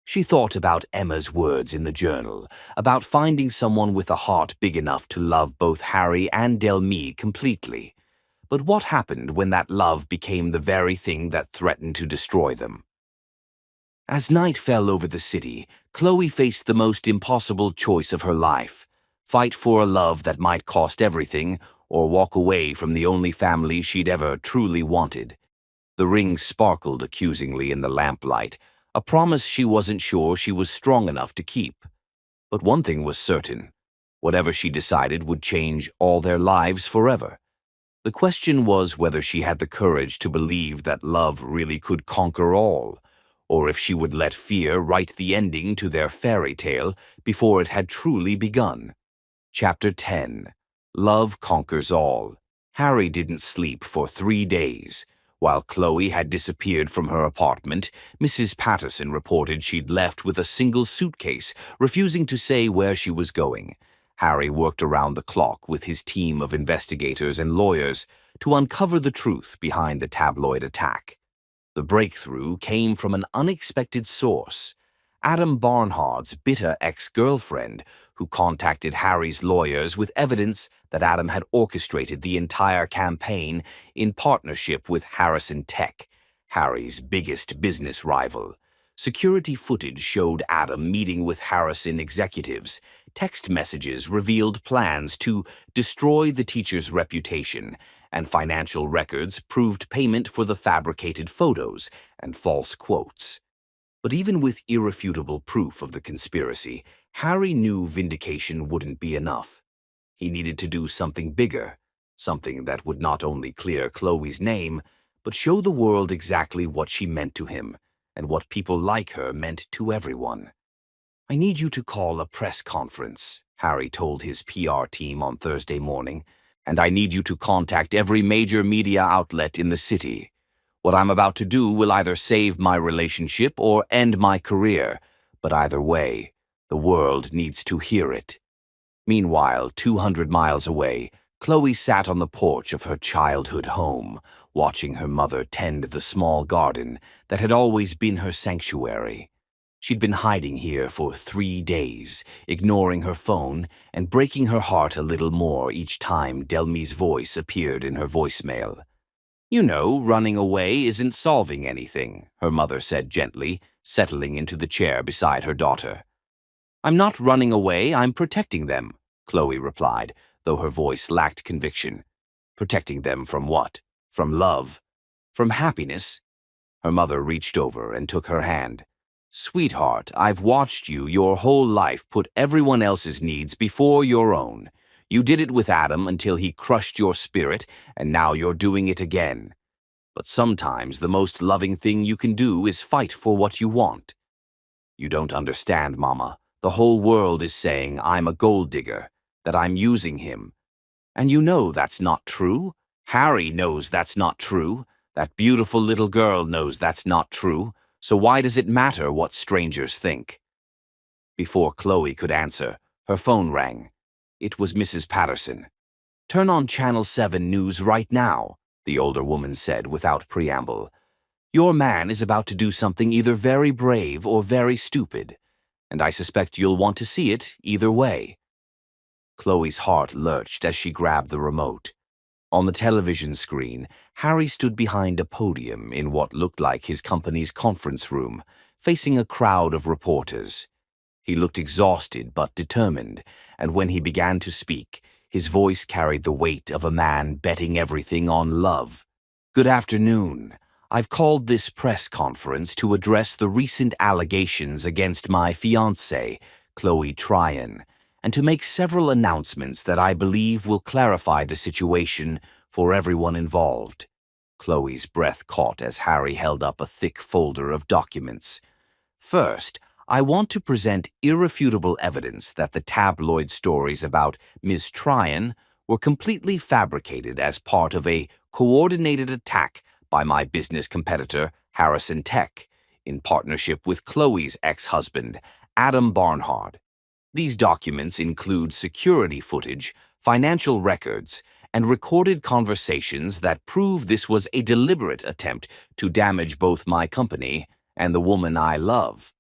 She thought about Emma's words in the journal, about finding someone with a heart big enough to love both Harry and Delmy completely. But what happened when that love became the very thing that threatened to destroy them? As night fell over the city, Chloe faced the most impossible choice of her life: fight for a love that might cost everything, or walk away from the only family she'd ever truly wanted. The ring sparkled accusingly in the lamplight, a promise she wasn't sure she was strong enough to keep. But one thing was certain: whatever she decided would change all their lives forever. The question was whether she had the courage to believe that love really could conquer all, or if she would let fear write the ending to their fairy tale before it had truly begun. Chapter 10. Love Conquers All. Harry didn't sleep for 3 days. While Chloe had disappeared from her apartment, Mrs. Patterson reported she'd left with a single suitcase, refusing to say where she was going. Harry worked around the clock with his team of investigators and lawyers to uncover the truth behind the tabloid attack. The breakthrough came from an unexpected source: Adam Barnhardt's bitter ex-girlfriend, who contacted Harry's lawyers with evidence that Adam had orchestrated the entire campaign in partnership with Harrison Tech, Harry's biggest business rival. Security footage showed Adam meeting with Harrison executives. Text messages revealed plans to destroy the teacher's reputation, and financial records proved payment for the fabricated photos and false quotes. But even with irrefutable proof of the conspiracy, Harry knew vindication wouldn't be enough. He needed to do something bigger, something that would not only clear Chloe's name, but show the world exactly what she meant to him and what people like her meant to everyone. "I need you to call a press conference," Harry told his PR team on Thursday morning, "and I need you to contact every major media outlet in the city. What I'm about to do will either save my relationship or end my career, but either way, the world needs to hear it." Meanwhile, 200 miles away, Chloe sat on the porch of her childhood home, watching her mother tend the small garden that had always been her sanctuary. She'd been hiding here for 3 days, ignoring her phone and breaking her heart a little more each time Delmi's voice appeared in her voicemail. "You know, running away isn't solving anything," her mother said gently, settling into the chair beside her daughter. "I'm not running away, I'm protecting them," Chloe replied, though her voice lacked conviction. "Protecting them from what? From love? From happiness?" Her mother reached over and took her hand. "Sweetheart, I've watched you your whole life put everyone else's needs before your own. You did it with Adam until he crushed your spirit, and now you're doing it again. But sometimes the most loving thing you can do is fight for what you want." "You don't understand, Mama. The whole world is saying I'm a gold digger, that I'm using him. And you know that's not true. Harry knows that's not true. That beautiful little girl knows that's not true. So why does it matter what strangers think?" Before Chloe could answer, her phone rang. It was Mrs. Patterson. "Turn on Channel 7 News right now," the older woman said without preamble. "Your man is about to do something either very brave or very stupid, and I suspect you'll want to see it either way." Chloe's heart lurched as she grabbed the remote. On the television screen, Harry stood behind a podium in what looked like his company's conference room, facing a crowd of reporters. He looked exhausted but determined, and when he began to speak, his voice carried the weight of a man betting everything on love. "Good afternoon. I've called this press conference to address the recent allegations against my fiancée, Chloe Tryon, and to make several announcements that I believe will clarify the situation for everyone involved." Chloe's breath caught as Harry held up a thick folder of documents. "First, I want to present irrefutable evidence that the tabloid stories about Ms. Tryon were completely fabricated as part of a coordinated attack by my business competitor, Harrison Tech, in partnership with Chloe's ex-husband, Adam Barnhardt. These documents include security footage, financial records, and recorded conversations that prove this was a deliberate attempt to damage both my company and the woman I love."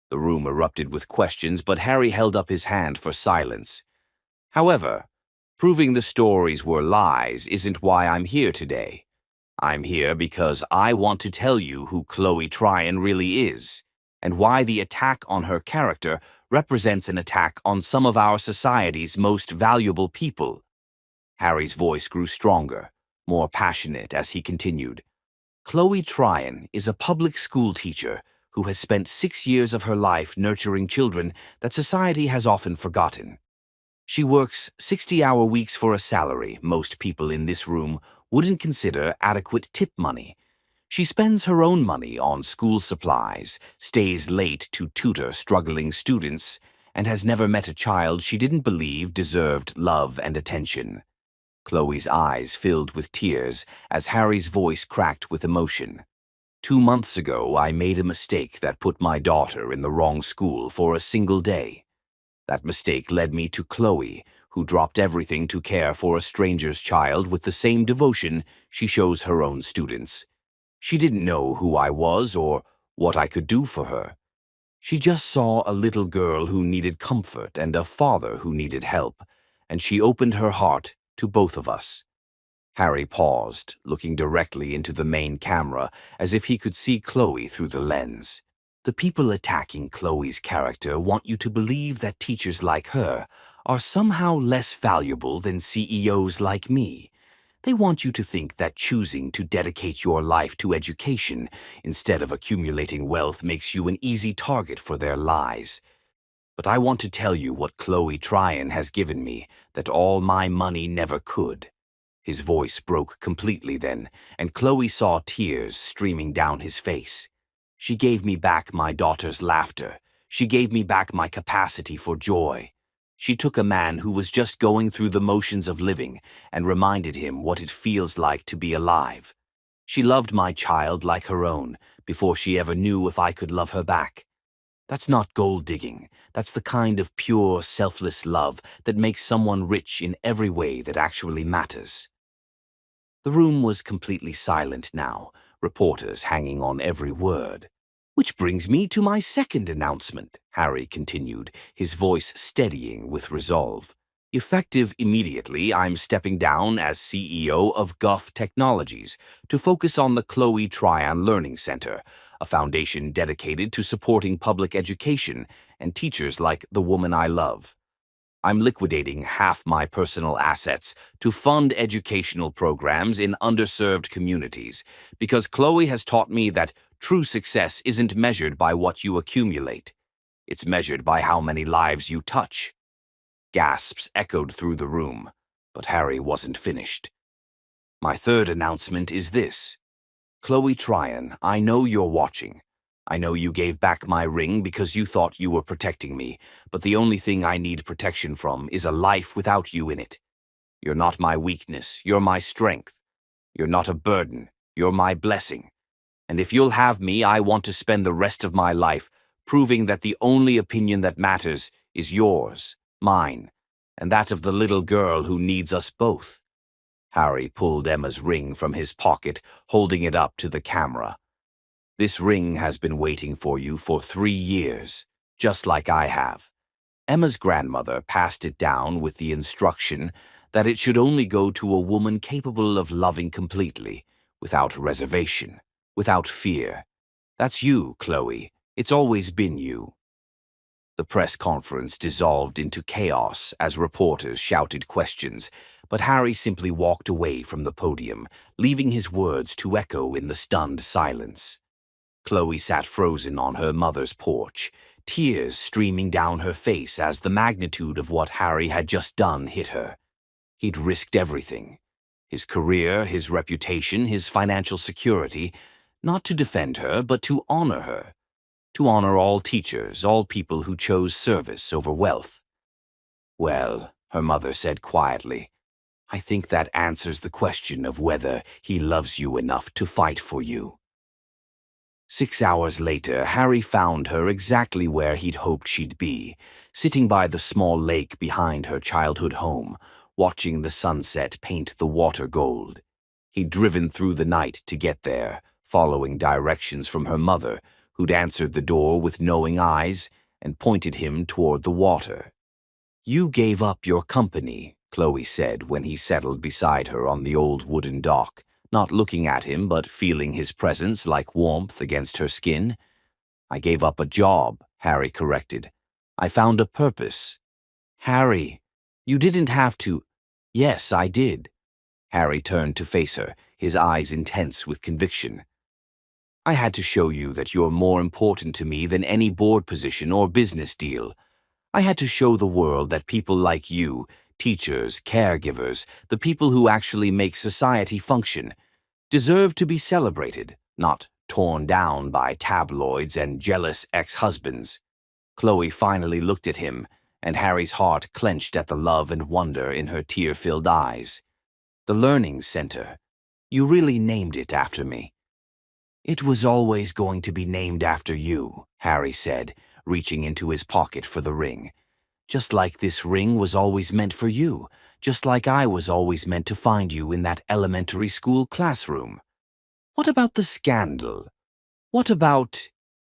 The room erupted with questions, but Harry held up his hand for silence. "However, proving the stories were lies isn't why I'm here today. I'm here because I want to tell you who Chloe Tryon really is, and why the attack on her character represents an attack on some of our society's most valuable people." Harry's voice grew stronger, more passionate as he continued. "Chloe Tryon is a public school teacher who has spent 6 years of her life nurturing children that society has often forgotten. She works 60-hour weeks for a salary most people in this room wouldn't consider adequate tip money. She spends her own money on school supplies, stays late to tutor struggling students, and has never met a child she didn't believe deserved love and attention. Chloe's eyes filled with tears as Harry's voice cracked with emotion. 2 months ago, I made a mistake that put my daughter in the wrong school for a single day. That mistake led me to Chloe, who dropped everything to care for a stranger's child with the same devotion she shows her own students. She didn't know who I was or what I could do for her. She just saw a little girl who needed comfort and a father who needed help, and she opened her heart to both of us. Harry paused, looking directly into the main camera as if he could see Chloe through the lens. The people attacking Chloe's character want you to believe that teachers like her are somehow less valuable than CEOs like me. They want you to think that choosing to dedicate your life to education instead of accumulating wealth makes you an easy target for their lies. But I want to tell you what Chloe Tryon has given me that all my money never could. His voice broke completely then, and Chloe saw tears streaming down his face. She gave me back my daughter's laughter. She gave me back my capacity for joy. She took a man who was just going through the motions of living and reminded him what it feels like to be alive. She loved my child like her own before she ever knew if I could love her back. That's not gold digging. That's the kind of pure, selfless love that makes someone rich in every way that actually matters. The room was completely silent now, reporters hanging on every word. Which brings me to my second announcement, Harry continued, his voice steadying with resolve. Effective immediately, I'm stepping down as CEO of Guff Technologies to focus on the Chloe Tryon Learning Center, a foundation dedicated to supporting public education and teachers like the woman I love. I'm liquidating half my personal assets to fund educational programs in underserved communities because Chloe has taught me that true success isn't measured by what you accumulate. It's measured by how many lives you touch. Gasps echoed through the room, but Harry wasn't finished. My third announcement is this. Chloe Tryon, I know you're watching. I know you gave back my ring because you thought you were protecting me, but the only thing I need protection from is a life without you in it. You're not my weakness, you're my strength. You're not a burden, you're my blessing. And if you'll have me, I want to spend the rest of my life proving that the only opinion that matters is yours, mine, and that of the little girl who needs us both. Harry pulled Emma's ring from his pocket, holding it up to the camera. This ring has been waiting for you for 3 years, just like I have. Emma's grandmother passed it down with the instruction that it should only go to a woman capable of loving completely, without reservation, without fear. That's you, Chloe. It's always been you. The press conference dissolved into chaos as reporters shouted questions, but Harry simply walked away from the podium, leaving his words to echo in the stunned silence. Chloe sat frozen on her mother's porch, tears streaming down her face as the magnitude of what Harry had just done hit her. He'd risked everything. His career, his reputation, his financial security, not to defend her, but to honor her. To honor all teachers, all people who chose service over wealth. Well, her mother said quietly, I think that answers the question of whether he loves you enough to fight for you. 6 hours later, Harry found her exactly where he'd hoped she'd be, sitting by the small lake behind her childhood home, watching the sunset paint the water gold. He'd driven through the night to get there, following directions from her mother, who'd answered the door with knowing eyes and pointed him toward the water. You gave up your company, Chloe said when he settled beside her on the old wooden dock, not looking at him but feeling his presence like warmth against her skin. I gave up a job, Harry corrected. I found a purpose. Harry, you didn't have to. Yes, I did. Harry turned to face her, his eyes intense with conviction. I had to show you that you're more important to me than any board position or business deal. I had to show the world that people like you, teachers, caregivers, the people who actually make society function, deserve to be celebrated, not torn down by tabloids and jealous ex-husbands. Chloe finally looked at him, and Harry's heart clenched at the love and wonder in her tear-filled eyes. The Learning Center. You really named it after me." "It was always going to be named after you," Harry said, reaching into his pocket for the ring. "Just like this ring was always meant for you, just like I was always meant to find you in that elementary school classroom." "What about the scandal? What about—"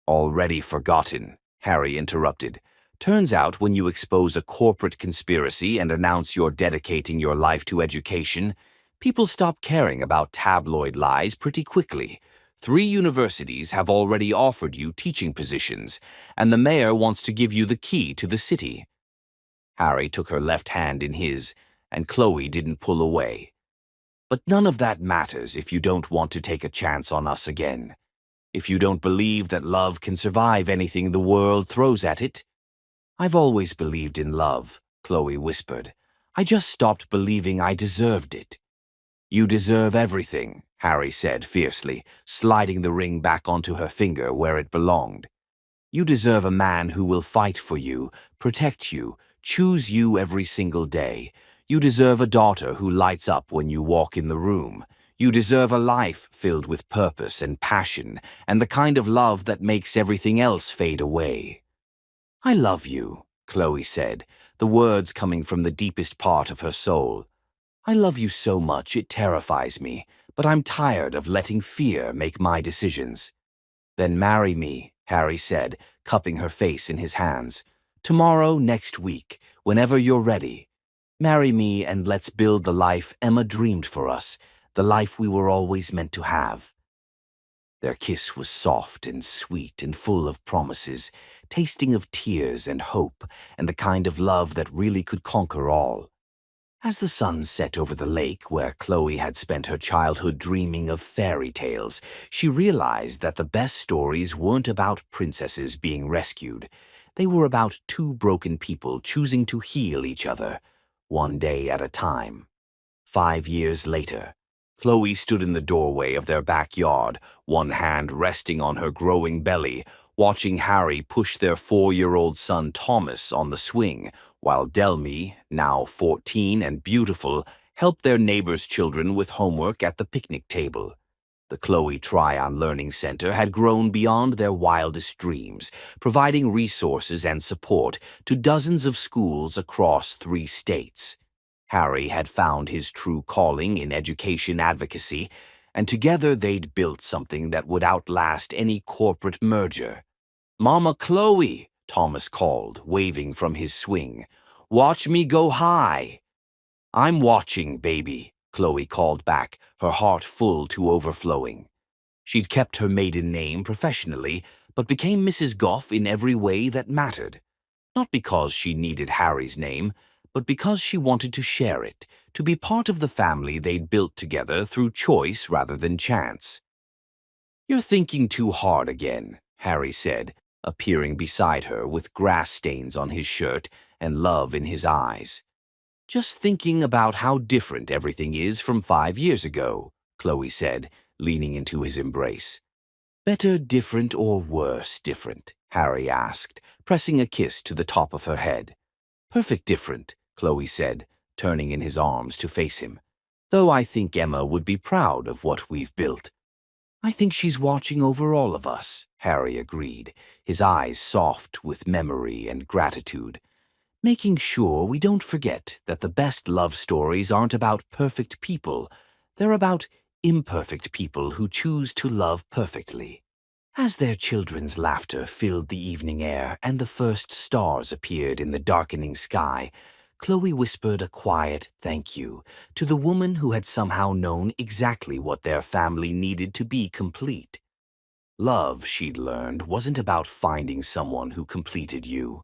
"Already forgotten," Harry interrupted. "Turns out when you expose a corporate conspiracy and announce you're dedicating your life to education, people stop caring about tabloid lies pretty quickly. 3 universities have already offered you teaching positions, and the mayor wants to give you the key to the city." Harry took her left hand in his, and Chloe didn't pull away. "But none of that matters if you don't want to take a chance on us again. If you don't believe that love can survive anything the world throws at it." "I've always believed in love," Chloe whispered. "I just stopped believing I deserved it." "You deserve everything," Harry said fiercely, sliding the ring back onto her finger where it belonged. "You deserve a man who will fight for you, protect you, choose you every single day. You deserve a daughter who lights up when you walk in the room. You deserve a life filled with purpose and passion, and the kind of love that makes everything else fade away." "I love you," Chloe said, the words coming from the deepest part of her soul. "I love you so much it terrifies me, but I'm tired of letting fear make my decisions." "Then marry me," Harry said, cupping her face in his hands. "Tomorrow, next week, whenever you're ready. Marry me and let's build the life Emma dreamed for us, the life we were always meant to have." Their kiss was soft and sweet and full of promises, tasting of tears and hope and the kind of love that really could conquer all. As the sun set over the lake where Chloe had spent her childhood dreaming of fairy tales, she realized that the best stories weren't about princesses being rescued. They were about 2 broken people choosing to heal each other, one day at a time. 5 years later, Chloe stood in the doorway of their backyard, one hand resting on her growing belly, watching Harry push their 4-year-old son Thomas on the swing, while Delmy, now 14 and beautiful, helped their neighbors' children with homework at the picnic table. The Chloe Tryon Learning Center had grown beyond their wildest dreams, providing resources and support to dozens of schools across 3 states. Harry had found his true calling in education advocacy, and together they'd built something that would outlast any corporate merger. "Mama Chloe," Thomas called, waving from his swing. "Watch me go high." "I'm watching, baby," Chloe called back, her heart full to overflowing. She'd kept her maiden name professionally, but became Mrs. Goff in every way that mattered. Not because she needed Harry's name, but because she wanted to share it, to be part of the family they'd built together through choice rather than chance. "You're thinking too hard again," Harry said, appearing beside her with grass stains on his shirt and love in his eyes. "Just thinking about how different everything is from 5 years ago," Chloe said, leaning into his embrace. "Better different or worse different?" Harry asked, pressing a kiss to the top of her head. "Perfect different," Chloe said, turning in his arms to face him. "Though I think Emma would be proud of what we've built." "I think she's watching over all of us," Harry agreed, his eyes soft with memory and gratitude, "making sure we don't forget that the best love stories aren't about perfect people. They're about imperfect people who choose to love perfectly." As their children's laughter filled the evening air and the first stars appeared in the darkening sky, Chloe whispered a quiet thank you to the woman who had somehow known exactly what their family needed to be complete. Love, she'd learned, wasn't about finding someone who completed you.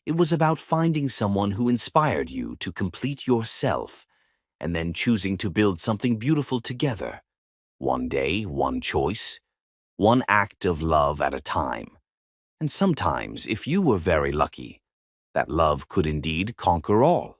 It was about finding someone who inspired you to complete yourself, and then choosing to build something beautiful together. One day, one choice, one act of love at a time. And sometimes, if you were very lucky, that love could indeed conquer all.